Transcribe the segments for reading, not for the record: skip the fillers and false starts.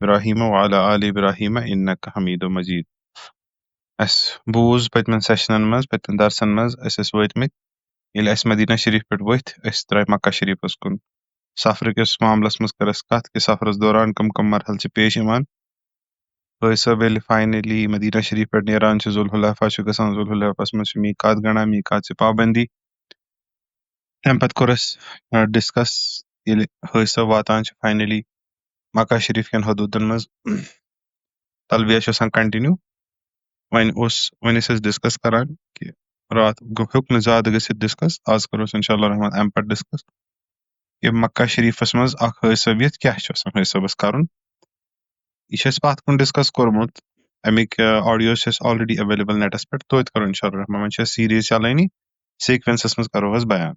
ابراہیم وعلی آل ابراہیم انک حمید مجید. اس بوز پتمن سیشنن مز پتمن درسن مز اس وٲتمٕتۍ ییٚلہِ اسہِ مدینہ شریف پٮ۪ٹھ ؤتھۍ أسۍ درٛاے مکہ شریفس کُن. سفر کِس معاملس منٛز کٔر اسہِ کتھ کہِ سفرس دوران کم کم مرحل چھِ پیش یِوان. حٲج صٲب ییٚلہِ فاینلی مدینہ شریف پٮ۪ٹھ نیران چھِ ذوالحلیفہ چھُ گژھان ذوالحلیفس منٛز چھِ میقات گنڈان میقات چھِ پابندی. تمہِ پتہٕ کوٚر اسہِ ڈسکس ییٚلہِ حٲج صٲب واتان چھِ فاینلی مکہ شریف کٮ۪ن حدوٗدن منٛز تلبیہ چھُ آسان کنٹِنیوٗ. وۄنۍ ٲسۍ أسۍ ڈسکس کران کہِ راتھ ہیوٚک نہٕ زیادٕ گٔژھِتھ ڈسکس. آز کرو أسۍ انشاء اللہ رحمان امہِ پتہٕ ڈسکس کہِ مکہ شریفس منٛز اکھ حٲج صٲب یِتھ کیاہ چھُ آسان حٲج صٲبس کرُن. یہِ چھُ اسہِ پتھ کُن ڈسکس کوٚرمُت. امیِکۍ آڈیوز چھِ اسہِ آلریڈی ایویلیبل نیٹس پٮ۪ٹھ توتہِ کرو انشاء اللہ رحمان. وۄنۍ چھِ اسہِ سیٖریز چلٲنی سیکوینسس منٛز کرو أسۍ بیان.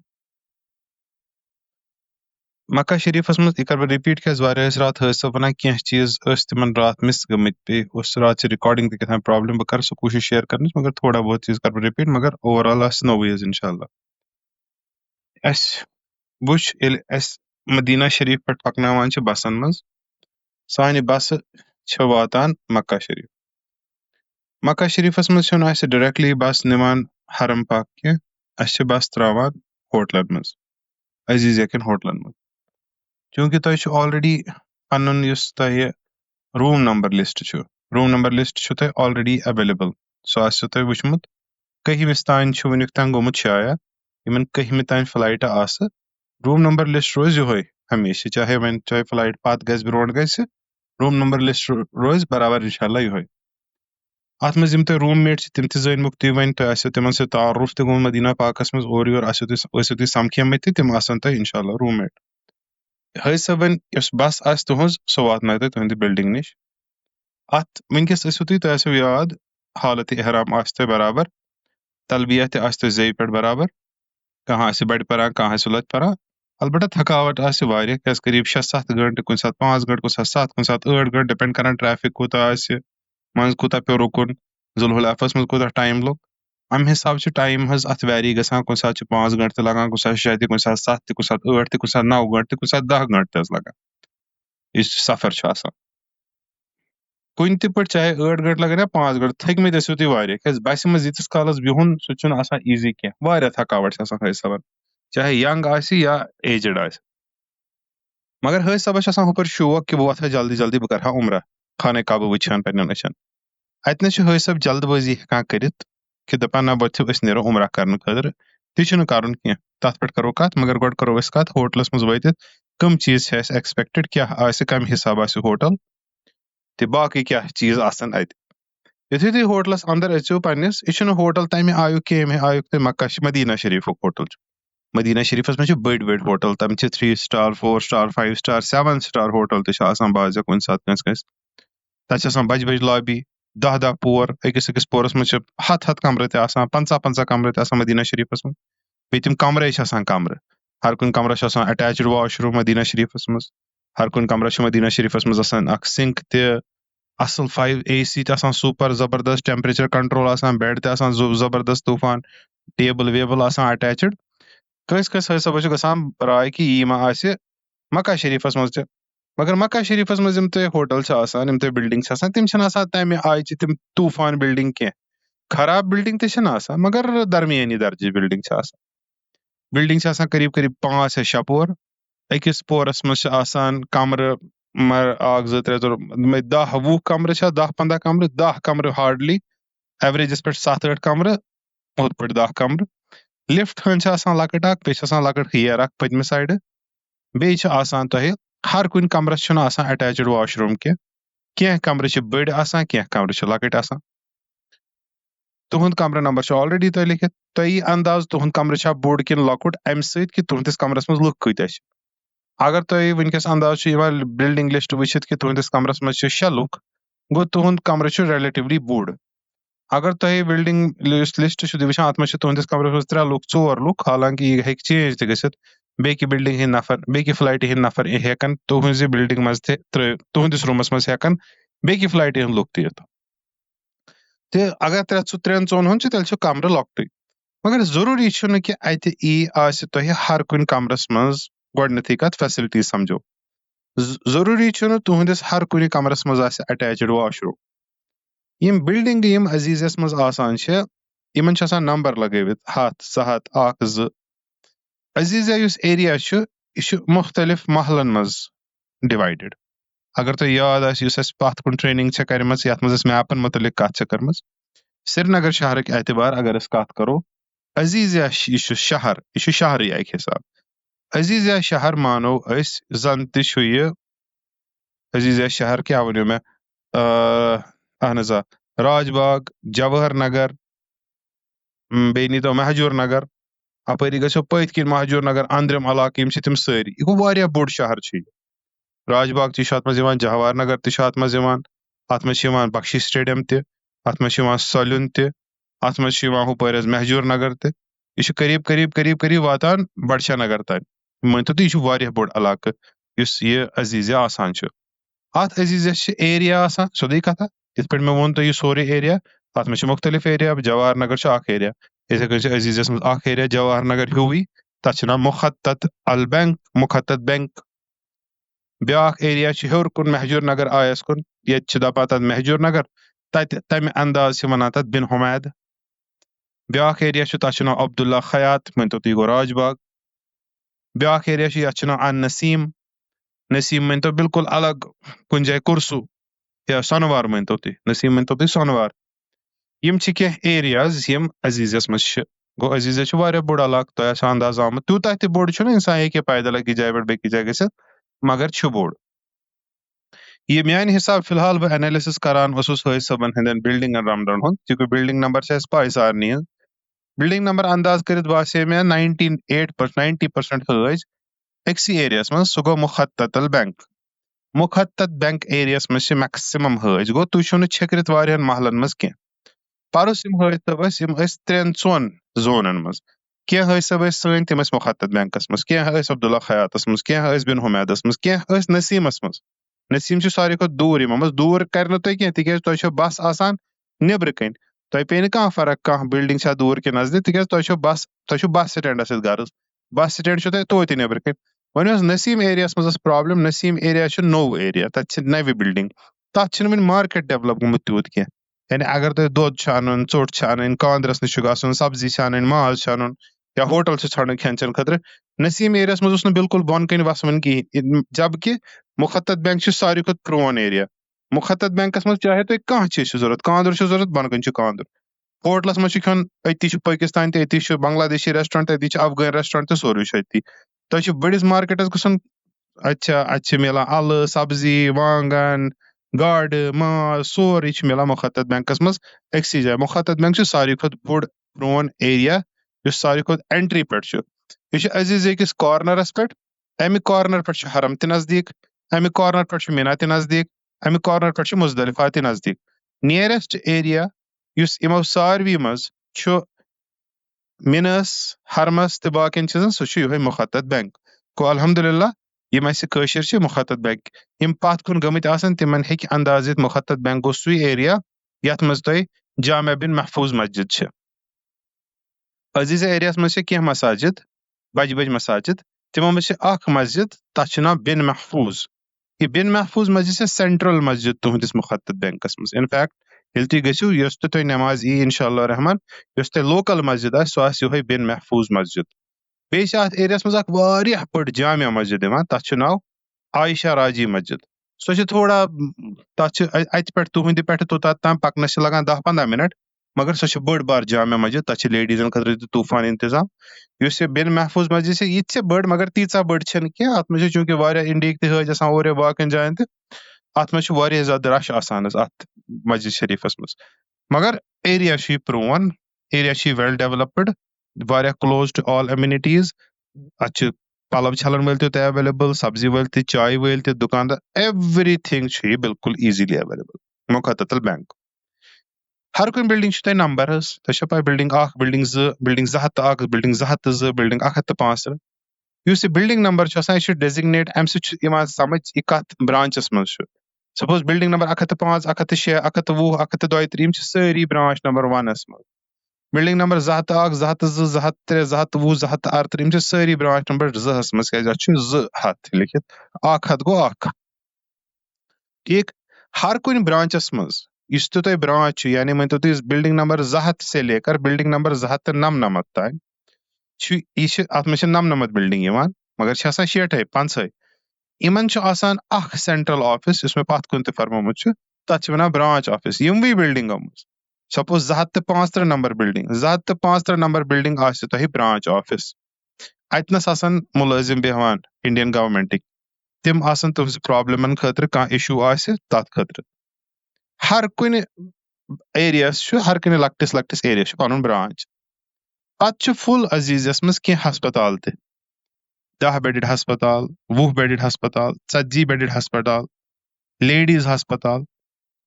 مکہ شریفس منٛز یہِ کرٕ بہٕ رِپیٖٹ کیازِ واریاہ ٲسۍ راتھ حٲج صٲب ونان کینٛہہ چیٖز ٲسۍ تِمن راتھ مس گٔمٕتۍ. بیٚیہِ اوس راتھ چہِ رِکاڈِنگ تہِ کیٛاہ پرابلم. بہٕ کرٕ سُہ کوٗشش شیر کرنٕچ مگر تھوڑا بہت چیٖز کرٕ بہٕ رِپیٖٹ مگر اوور آل آسہِ نوٚوٕے حظ انشاء اللہ. اسہِ وٕچھ ییٚلہِ اسہِ مدینہ شریف پٮ۪ٹھ پکناوان چھِ بسن منٛز سانہِ بسہٕ چھِ واتان مکہ شریف. مکہ شریفس منٛز چھُنہٕ اسہِ ڈایریکٹلی بس نِوان حرم پاک کینٛہہ. اسہِ چھِ بس تراوان ہوٹلن منٛز عزیزیہ کٮ۪ن ہوٹلن منٛز. چوٗنکہِ تۄہہِ چھُ آلریڈی پنُن یُس تۄہہِ روٗم نمبر لسٹ چھُ روٗم نمبر لسٹ چھُ تۄہہِ آلریڈی ایویلیبل. سُہ آسیو تۄہہِ وٕچھمُت. کٔہمِس تانۍ چھُ وُنیُک تام گوٚمُت شاید یِمن کٔہمہِ تانۍ فلایٹہٕ آسہٕ. روٗم نمبر لسٹ روزِ یِہوے ہمیشہِ چاہے وۄنۍ چاہے فلایٹ پتہٕ گژھِ برونٛٹھ گژھِ روٗم نمبر لسٹ روزِ برابر انشاء اللہ یِہوے. اتھ منٛز یِم تۄہہِ روٗم میٹ چھِ تِم تہِ زٲنۍمُکھ تُہۍ. وۄنۍ تۄہہِ آسیو تِمن سۭتۍ تعارُف تہِ گوٚمُت مدینہ پاکس منٛز اورٕ یورٕ ٲسِو تُہۍ سمکھیمٕتۍ تہِ تِم آسن تۄہہِ انشاء اللہ روٗم میٹ. حٲج صٲبن یۄس بس آسہِ تُہنٛز سۄ واتناوِ تۄہہِ تُہنٛدِ بلڈنگ نِش. اتھ وٕنکیٚس ٲسِو تۄہہِ آسیو یاد حالت احرام آسہِ تۄہہِ برابر. تلبیہ تہِ آسہِ تۄہہِ زیٚیہِ پٮ۪ٹھ برابر. کانٛہہ آسہِ بڑِ پران کانٛہہ آسہِ لۄتہِ پران. البتہ تھکاوٹ آسہِ واریاہ کیازِ قریٖب 6-7 گٲنٹہٕ کُنہِ ساتہٕ 5 گٲنٹہٕ کُنہِ ساتہٕ 7 کُنہِ ساتہٕ 8 گٲنٹہٕ ڈِپینڈ کران ٹریفِک کوٗتاہ آسہِ منٛزٕ کوٗتاہ پیوٚو رُکُن ذوالحلیفس منٛز کوٗتاہ ٹایم لوٚگ. امہِ حساب چھُ ٹایم حظ اتھ ویری گژھان. کُنہِ ساتہٕ چھِ 5 گٲنٹہٕ تہِ لگان کُنہِ ساتہٕ 6 تہِ کُنہِ ساتہٕ 7 تہِ کُنہِ ساتہٕ 8 تہِ کُنہِ ساتہٕ 9 گٲنٹہٕ تہِ کُنہِ ساتہٕ 10 گٲنٹہٕ تہِ حظ لگان یُس سفر چھُ آسان. کُنہِ تہِ پٲٹھۍ چاہے 8 گٲنٹہٕ لگن یا 5 گٲنٹہٕ تھٔکمٕتۍ ٲسِو تُہۍ واریاہ کیازِ بسہِ منٛز ییٖتِس کالس بِہُن سُہ چھُنہٕ آسان ایٖزی کینٛہہ. واریاہ تھکاوٹ چھِ آسان حٲج صٲبن چاہے ینگ آسہِ یا ایجڈ آسہِ. مگر حٲج صٲبس چھُ آسان ہُپٲرۍ شوق کہِ بہٕ واتہٕ ہا جلدی جلدی بہٕ کرٕ ہا عمرہ خانہ کعبہٕ وٕچھِ ہن پننٮ۪ن أچھن. اتہِ نس چھُ حٲج صٲب جلد بٲزی ہٮ۪کان کٔرِتھ کہِ دپان نہ ؤتھِو أسۍ نیرو عمرہ کرنہٕ خٲطرٕ. تہِ چھُنہٕ کرُن کینٛہہ. تتھ پٮ۪ٹھ کرو کتھ مگر گۄڈٕ کرو أسۍ کتھ ہوٹلس منٛز وٲتِتھ کٕم چیٖز چھِ اسہِ ایکسپیکٹڈ کیٛاہ آسہِ کمہِ حساب آسہِ ہوٹل تہٕ باقٕے کیٛاہ چیٖز آسن اتہِ. یُتھُے تُہۍ ہوٹلس انٛدر أژِو پننِس یہِ چھُنہٕ ہوٹل تمہِ آیُک کینٛہہ ییٚمہِ آیُک تۄہہِ مکہ مدینہ شریفُک ہوٹل چھُ. مدینہ شریفس منٛز چھِ بٔڑۍ بٔڑۍ ہوٹل. تِم چھِ 3 star 4 star 5 star 7 star hotel تہِ چھِ آسان بعضے کُنہِ ساتہٕ کٲنٛسہِ کٲنٛسہِ. تتہِ چھِ آسان بجہِ بجہِ لابی 10 پور أکِس پورس منٛز چھِ 100 کمرٕ تہِ آسان 50 کمرٕ تہِ آسان مدینہ شریفس منٛز. بیٚیہِ تِم کمرے چھِ آسان کمرٕ. ہر کُنہِ کمرس چھُ آسان اٹیچڈ واش روٗم مدینہ شریفس منٛز. ہر کُنہِ کمرس چھُ مدینہ شریفس منٛز آسان اکھ سِنک تہِ اصل 5 AC تہِ آسان سوٗپر زبردست ٹیمپریچر کنٹرول آسان بیڈ تہِ آسان زبردست طوٗفان ٹیبل ویبل آسان اٹیچڈ. کٲنٛسہِ کٲنٛسہِ حٲج صٲبس چھُ گژھان راے کہِ یی ما آسہِ مکہ شریفس منٛز تہِ. مگر مکہ شریفس منٛز یِم تۄہہِ ہوٹل چھِ آسان یِم تۄہہِ بلڈنگ چھِ آسان تِم چھِنہٕ آسان تمہِ آیچہِ تِم طوٗفان بلڈنگ کینٛہہ. خراب بلڈنگ تہِ چھِنہٕ آسان مگر درمیٲنی درجٕچ بلڈنگ چھِ آسان. بلڈنگ چھِ آسان قریٖب 5 یا 6 پور. أکِس پورس منٛز چھِ آسان کمرٕ 1 2 3 4 10 20 کمرٕ چھا 10 15 کمرٕ 10 کمرٕ ہاڈلی ایوریجس پٮ۪ٹھ 7 8 کمرٕ ہُتھ پٲٹھۍ 10 کمرٕ. لفٹ ہن چھِ آسان لۄکٕٹ اکھ بیٚیہِ چھِ آسان لۄکٕٹ ہیر اکھ پٔتمہِ سایڈٕ. بیٚیہِ چھِ آسان تۄہہِ ہر کُنہِ کمرس چھُنہٕ آسان اٹیچڈ واش روٗم کینٛہہ کمرٕ چھِ بٔڑۍ آسان کینٛہہ کمرٕ چھِ لۄکٕٹۍ آسان. تُہنٛد کمرٕ نمبر چھُ آلریڈی تۄہہِ لیکھِتھ. تۄہہِ یی انداز تُہنٛد کمرٕ چھا بوٚڑ کِنہٕ لۄکُٹ امہِ سۭتۍ کہِ تُہنٛدِس کمرس منٛز لُکھ کۭتیاہ چھِ. اگر تۄہہِ وٕنکیٚس انداز چھُ یِوان بلڈنگ لسٹ وٕچھِتھ کہِ تُہنٛدِس کمرس منٛز چھِ 6 لُکھ گوٚو تُہنٛد کمرٕ چھُ ریلیٹِولی بوٚڑ. اگر تۄہہِ بلڈنگ یُس لسٹ چھُ تُہۍ وٕچھان اتھ منٛز چھِ تُہنٛدِس کمرس منٛز 3 لُکھ 4 لُکھ حالانکہِ یہِ ہیٚکہِ چینج تہِ گٔژھِتھ. بیٚکہِ بلڈنگ ہٕنٛدۍ نفر بیٚکہِ فلایٹہِ ہٕنٛدۍ نفر ہٮ۪کن تُہنٛزِ بلڈنگ منٛز تہِ ترٲوِتھ تُہنٛدِس روٗمس منٛز ہٮ۪کن بیٚکہِ فلایٹہِ ہٕنٛدۍ لُکھ تہِ یِتھ. تہٕ اگر 3 ژۄن ہُنٛد چھُ تیٚلہِ چھُ کمرٕ لۄکٹُے. مگر ضروٗری چھُنہٕ کہِ اتہِ آسہِ تۄہہِ ہر کُنہِ کمرس منٛز گۄڈٕنیتھٕے کتھ فیسلٹی سمجھو. ضروٗری چھُنہٕ تُہنٛدِس ہر کُنہِ کمرس منٛز آسہِ اٹیچڈ واش روٗم. یِم بِلڈِنٛگہٕ یِم عزیٖزس منٛز آسان چھِ یِمن چھِ آسان نمبر لگٲوِتھ 100 7 1 2. عزیٖزیا یُس ایریا چھُ یہِ چھُ مختلف محلن منٛز ڈِوایڈِڈ. اگر تۄہہِ یاد آسہِ یُس اَسہِ پتھ کُن ٹریننگ چھےٚ کَرِمٕژ یتھ منٛز أسۍ میپن متعلق کتھ چھےٚ کٔرمٕژ, سرینگر شہرٕکۍ اعتبار اگر أسۍ کتھ کرو, عزیٖزیا یہِ چھُ شہر, یہِ چھُ شہرٕے اکہِ حساب. عزیٖزیا شہر مانو أسۍ زن تہِ چھُ یہِ عزیٖزیا شہر کیٛاہ ؤنِو مےٚ, اہن حظ آ, راج باغ, جواہر نگر, بیٚیہِ نیٖتو مہجوٗر نگر, اپٲری گژھو پٔتھۍ کِنۍ مہجوٗر نگر, أنٛدرِم علاقہٕ یِم چھِ تِم سٲری. یہِ گوٚو واریاہ بوٚڑ شہر چھُ یہِ. راج باغ تہِ چھُ اتھ منٛز یِوان, جواہر نگر تہِ چھُ اتھ منٛز یِوان, اتھ منٛز چھِ یِوان بخشی سٹیڈیم تہِ, اتھ منٛز چھُ یِوان سلوُن تہِ, اتھ منٛز چھُ یِوان ہُپٲرۍ حظ مہجوٗر نگر تہِ. یہِ چھُ قریٖب قریٖب قریٖب قریٖب واتان بڈشاہ نگر تانۍ. مٲنتو تُہۍ یہِ چھُ واریاہ بوٚڑ علاقہٕ یُس یہِ عزیٖزیا آسان چھُ. اتھ عزیٖزیس چھِ ایریا آسان سیٚودُے کتھا, یِتھ پٲٹھۍ مےٚ ووٚن تۄہہِ یہِ سورُے ایریا, اتھ منٛز چھِ مختلف ایریا. جواہر نگر چھُ اکھ ایریا, یِتھٕے کٔنۍ چھُ عزیٖزیس منٛز اکھ ایریا جواہر نگر ہیوٗوٕے, تتھ چھُ ناو مُخطط البینک, مُخطط بینک. بیاکھ ایریا چھُ ہیوٚر کُن مہجوٗر نگر آیس کُن, ییٚتہِ چھِ دپان تتھ مہجوٗر نگر, تتہِ تمہِ انداز چھِ ونان تتھ بن حمید. بیاکھ ایریا چھُ تتھ چھُ ناو عبداللہ حیات, مٲنتو تُہۍ گوٚو راج باغ. بیاکھ ایریا چھُ یتھ چھُ ناو ان نسیٖم, نسیٖم مٲنتو بالکل الگ کُنہِ جایہِ کُرسوٗ, یا سۄنوار مٲنتو تُہۍ, نسیٖم مٲنتو تُہۍ سۄنوار. یِم چھِ کینٛہہ ایریاز یِم عزیٖزیس منٛز چھِ. گوٚو عزیٖزیا چھُ واریاہ بوٚڑ علاقہٕ, تۄہہِ آسیو انداز آمُت. تیوٗتاہ تہِ بوٚڑ چھُنہٕ, انسان ہیٚکہِ پیدل أکِس جایہِ پٮ۪ٹھ بیٚکِس جایہِ گٔژھِتھ, مگر چھُ بوٚڑ. یہ میانہِ حساب فی الحال بہٕ انیلسس کران اوسُس حٲج صٲبن ہٕنٛدٮ۪ن بِلڈنگن رمڈن ہُنٛد, چونکہِ بِلڈنگ نمبر چھِ اَسہِ پاے سارنٕے ہٕنٛز. بِلڈنگ نمبر انداز کٔرِتھ باسے مےٚ 90% حٲج أکسٕے ایریاہس منٛز, سُہ گوٚو مُخطط البینک. مُخطط بینک ایریاہس منٛز چھِ میکسِمم حٲج. گوٚو تُہۍ چھِو نہٕ چھٔکرِتھ واریاہن محلن منٛز کینٛہہ. پرُس یِم حٲج صٲب ٲسۍ, یِم ٲسۍ 3-4 زونن منٛز. کینٛہہ حٲج صٲب ٲسۍ سٲنۍ, تِم ٲسۍ مُخطط بینکس منٛز, کینٛہہ ٲسۍ عبداللہ حیاتس منٛز, کینٛہہ ٲسۍ بن حمیدس منٛز, کینٛہہ ٲسۍ نسیٖمس منٛز. نسیٖم چھُ ساروی کھۄتہٕ دوٗر یِمن منٛز, دوٗر کرِ نہٕ تُہۍ کینٛہہ تِکیازِ تۄہہِ چھو بس آسان نیبرٕ کَنۍ. تۄہہِ پیٚیہِ نہٕ کانٛہہ فرق کانٛہہ بِلڈنگ چھا دوٗر کِنہٕ نزدیٖک, تِکیازِ تۄہہِ چھُ بس سٹینڈس سۭتۍ غرض. بس سٹینڈ چھُو تۄہہِ توتہِ نیبرٕ کَنۍ. وۄنۍ اوس نسیٖم ایریاہس منٛز ٲس پرابلم, نسیٖم ایریا چھُ نوٚو ایریا, تتہِ چھِ نوِ بِلڈنگ, تتھ چھُنہٕ وُنہِ مارکیٹ ڈیولپ گوٚمُت تیوٗت کینٛہہ. یعنی اگر تۄہہِ دۄد چھُ انُن, ژوٚٹ چھِ انٕنۍ, کاندرس نِش چھُ گژھُن, سبزی چھِ انٕنۍ, ماز چھُ انُن, یا ہوٹل چھِ ژھانڈٕنۍ کھٮ۪ن چٮ۪ن خٲطرٕ, نسیٖم ایریاہس منٛز اوس نہٕ بالکل بۄن کَنۍ وسوُن کِہینۍ. جبکہِ مُخطط بینک چھُ ساروی کھۄتہٕ پرون ایریا. مُخطط بینکس منٛز چاہے تۄہہِ کانٛہہ چیٖز چھُ ضروٗرت, کاندُر چھُ ضروٗرت بۄنہٕ کَنۍ چھُ کاندُر, ہوٹلس منٛز چھُ کھیوٚن أتی چھُ پٲکِستان تہِ, أتی چھُ بنگلادیشی ریسٹورنٹ, أتی چھُ افغٲنۍ ریسٹورنٹ تہِ, سورُے چھُ أتی. تۄہہِ چھُ بٔڑِس مارکیٹس گژھُن, اتہِ چھِ مِلان الہٕ, سبزی, وانگن, گاڈٕ, ماز, سورُے چھُ مِلان مُخطط بینکس منٛز أکسٕے جایہِ. مُخطط بینک چھُ ساروی کھۄتہٕ بوٚڑ پرون ایریا یُس ساروی کھۄتہٕ اینٹری پٮ۪ٹھ چھُ. یہِ چھُ عزیٖزیا کِس کارنرس پٮ۪ٹھ, امہِ کارنر پٮ۪ٹھ چھُ حرم تہِ نزدیٖک, امہِ کارنر پٮ۪ٹھ چھُ مینا تہِ نزدیٖک, امہِ کارنر پٮ۪ٹھ چھُ مزدلفہ تہِ نزدیٖک. نیرسٹ ایریا یُس یِمو ساروی منٛز چھُ مِنس, حرمس تہٕ باقین چیٖزن, سُہ چھُ یِہوے مُخطط بینک. گوٚو الحمدللہ یِم اسہِ کٲشِر چھِ مُخطط بینک. یِم پتھ کُن گٔمٕتۍ آسن تِمن ہیٚکہِ انداز یِتھ مُخطط بینک گوٚو سُے ایریا یتھ منٛز تۄہہِ جامع بن محفوظ مسجد چھِ. عزیٖزیا ایریاہس منٛز چھِ کینٛہہ مساجد, بجہِ بجہِ مساجد, تِمو منٛز چھِ اکھ مسجد تتھ چھُ ناو بن محفوظ. یہِ بن محفوظ مسجد چھےٚ سینٹرل مسجد تُہنٛدِس مُخطط بینکس منٛز. انفیکٹ ییٚلہِ تُہۍ گٔژھِو, یۄس تہِ تۄہہِ نٮ۪ماز یی انشاء اللہ رحمان, یۄس تۄہہِ لوکل مسجد آسہِ سۄ آسہِ یِہوے بن محفوظ مسجد. بیٚیہِ چھِ اتھ ایریاہس منٛز اکھ واریاہ بٔڑ جامع مسجد یِوان, تتھ چھُ ناو عایشہ راجی مسجد. سۄ چھِ تھوڑا, تتھ چھِ اتہِ پٮ۪ٹھ تُہنٛدِ پٮ۪ٹھٕ توٚتام تام پکنس چھِ لگان 10-15 منٹ, مگر سۄ چھِ بٔڑ بار جامع مسجد. تتھ چھِ لیڈیٖزن خٲطرٕ تہِ طوٗفان انتظام. یُس یہِ بن محفوظ مسجد چھِ یہِ تہِ چھِ بٔڑ, مگر تیٖژاہ بٔڑ چھنہٕ کینٛہہ. اتھ منٛز چھِ چوٗنکہِ واریاہ انڈیہٕکۍ تہِ حٲج آسان اورٕ یورٕ باقین جاین تہِ, اتھ منٛز چھُ واریاہ زیادٕ رش آسان حظ اتھ مسجد شریٖفس منٛز. مگر ایریا چھُ یہِ پرون, ایریا چھُ یہِ ویل ڈیولپڈ, واریاہ کلوز ٹو آل ایمنٹیٖز. اتھ چھِ پلو چھلن وٲلۍ تہِ تۄہہِ ایویلیبل, سبزی وٲلۍ تہِ, چایہِ وٲلۍ تہِ, دُکاندار, ایوری تھنٛگ چھُ یہِ بالکل ایٖزیلی ایویلیبل. مُخطط البینک. ہر کُنہِ بِلڈنگ چھُ تۄہہِ نمبر حظ, تۄہہِ چھو پاے building 1, building 2, building 201, building 202, building 135. یُس یہِ بِلڈنگ نمبر چھُ آسان, یہِ چھُ ڈیزِگنیٹ, امہِ سۭتۍ چھُ یِوان سمجھ یہِ کتھ برانچس منٛز چھُ. سپوز بِلڈنگ نمبر 105, 106, 120, 132, یِم چھِ سٲری برانچ نمبر 1 منٛز. بلڈنگ نمبر 201 202 203 220 238 یِم چھِ سٲری برانچ نمبر 2 منٛز کیازِ اَتھ چھُ 200 لیکھِتھ 100 گوٚو 1 ٹھیٖک ہر کُنہِ برانچس منٛز یُس تہِ تۄہہِ برانچ چھُ یعنی مٲنتو تُہۍ بلڈنگ نمبر 200 سے لے کر بلڈنگ نمبر 299 تانۍ چھُ یہِ چھِ اَتھ منٛز چھِ 99 بلڈنگ یِوان مگر چھِ آسان 60 50 یِمن چھُ آسان اکھ سینٹرل آفِس یُس مےٚ پتھ کُن تہِ فرمومُت چھُ تتھ چھِ ونان برانچ آفِس یِموٕے بلڈنگو منٛز suppose 235 number building 235 number building آسہِ تۄہہِ برانچ آفِس اتنس آسان مُلٲزم بیٚہوان انڈین گورمنٹٕکۍ تِم آسان تُہنٛزِ پرابلمن خٲطرٕ کانٛہہ اِشوٗ آسہِ تتھ خٲطرٕ ہر کُنہِ ایریاہس چھُ ہر کُنہِ لۄکٹِس لۄکٹِس ایریاہس چھُ پنُن برانچ پتہٕ چھُ فُل عزیٖزس منٛز کینٛہہ ہسپتال تہِ 10 بیڈِڈ ہسپتال 20 بیڈِڈ ہسپتال 40 بیڈِڈ ہسپتال لیڈیٖز ہسپتال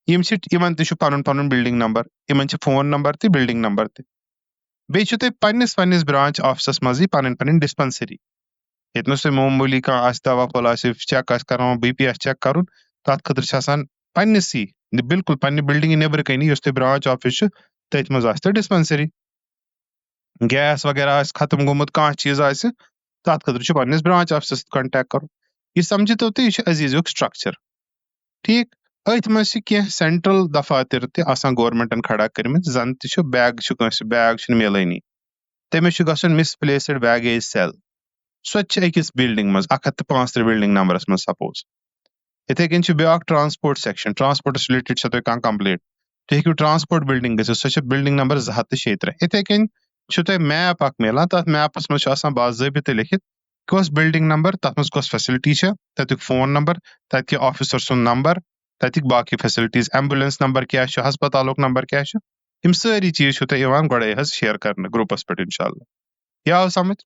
یِم چھِ یِمن تہِ چھُ پنُن پنُن بلڈنگ نمبر یِمن چھِ فون نمبر تہِ بلڈنگ نمبر تہِ بیٚیہِ چھُ تۄہہِ پننِس پننِس برانچ آفسس منٛزٕے پنٕنۍ پنٕنۍ ڈسپنسری ییٚتنس تۄہہِ معموٗلی کانٛہہ آسہِ دوا پھوٚل آسہِ چیک آسہِ کرناوُن بی پی آسہِ چیک کرُن تتھ خٲطرٕ چھِ آسان پننسٕے بالکل پننہِ بلڈنگہِ نیبرٕ کنی یُس تۄہہِ برانچ آفِس چھُ تٔتھۍ منٛز آسہِ تۄہہِ ڈسپنسری گیس وغیرہ آسہِ ختم گوٚمُت کانٛہہ چیٖز آسہِ تتھ خٲطرٕ چھُ پننِس برانچ آفسس سۭتۍ کنٹیکٹ کرُن یہِ سمجھتو تُہۍ یہِ چھُ عزیٖزیُک سٹرکچر ٹھیٖک أتھۍ منٛز چھِ کینٛہہ سینٹرل دفاتِر تہِ آسان گورمنٹن کھڑا کٔرمٕتۍ زن تہِ چھُ بیگ چھُ کٲنٛسہِ بیگ چھُنہٕ مِلٲنی تٔمِس چھُ گژھُن مِسپلیسٕڈ بیگیج سیل سۄ تہِ چھِ أکِس بلڈنگ منٛز 135 بلڈنگ نمبرس منٛز سپوز یِتھے کٔنۍ چھُ بیاکھ ٹرانسپورٹ سیکشن ٹرانسپورٹس رِلیٹڈ چھےٚ تۄہہِ کانٛہہ کمپلینٹ تُہۍ ہیٚکِو ٹرانسپورٹ بلڈنگ گٔژھِتھ سۄ چھِ بلڈنگ نمبر 236 یِتھے کٔنۍ چھُ تۄہہِ میپ اکھ مِلان تتھ میپس منٛز چھُ آسان باضٲبطہٕ لیکھِتھ کۄس بلڈنگ نمبر تتھ منٛز کۄس فیسلٹی چھےٚ تتیُک فون نمبر تتہِ کہِ آفِسر سُنٛد نمبر تتِکۍ باقٕے فیسلٹیٖز ایمبولینس نمبر کیاہ چھُ ہسپتالُک نمبر کیاہ چھُ یِم سٲری چیٖز چھِو تۄہہِ یِوان گۄڈے حظ شیر کرنہٕ گروپس پٮ۪ٹھ انشاء اللہ یہِ آو سمجھ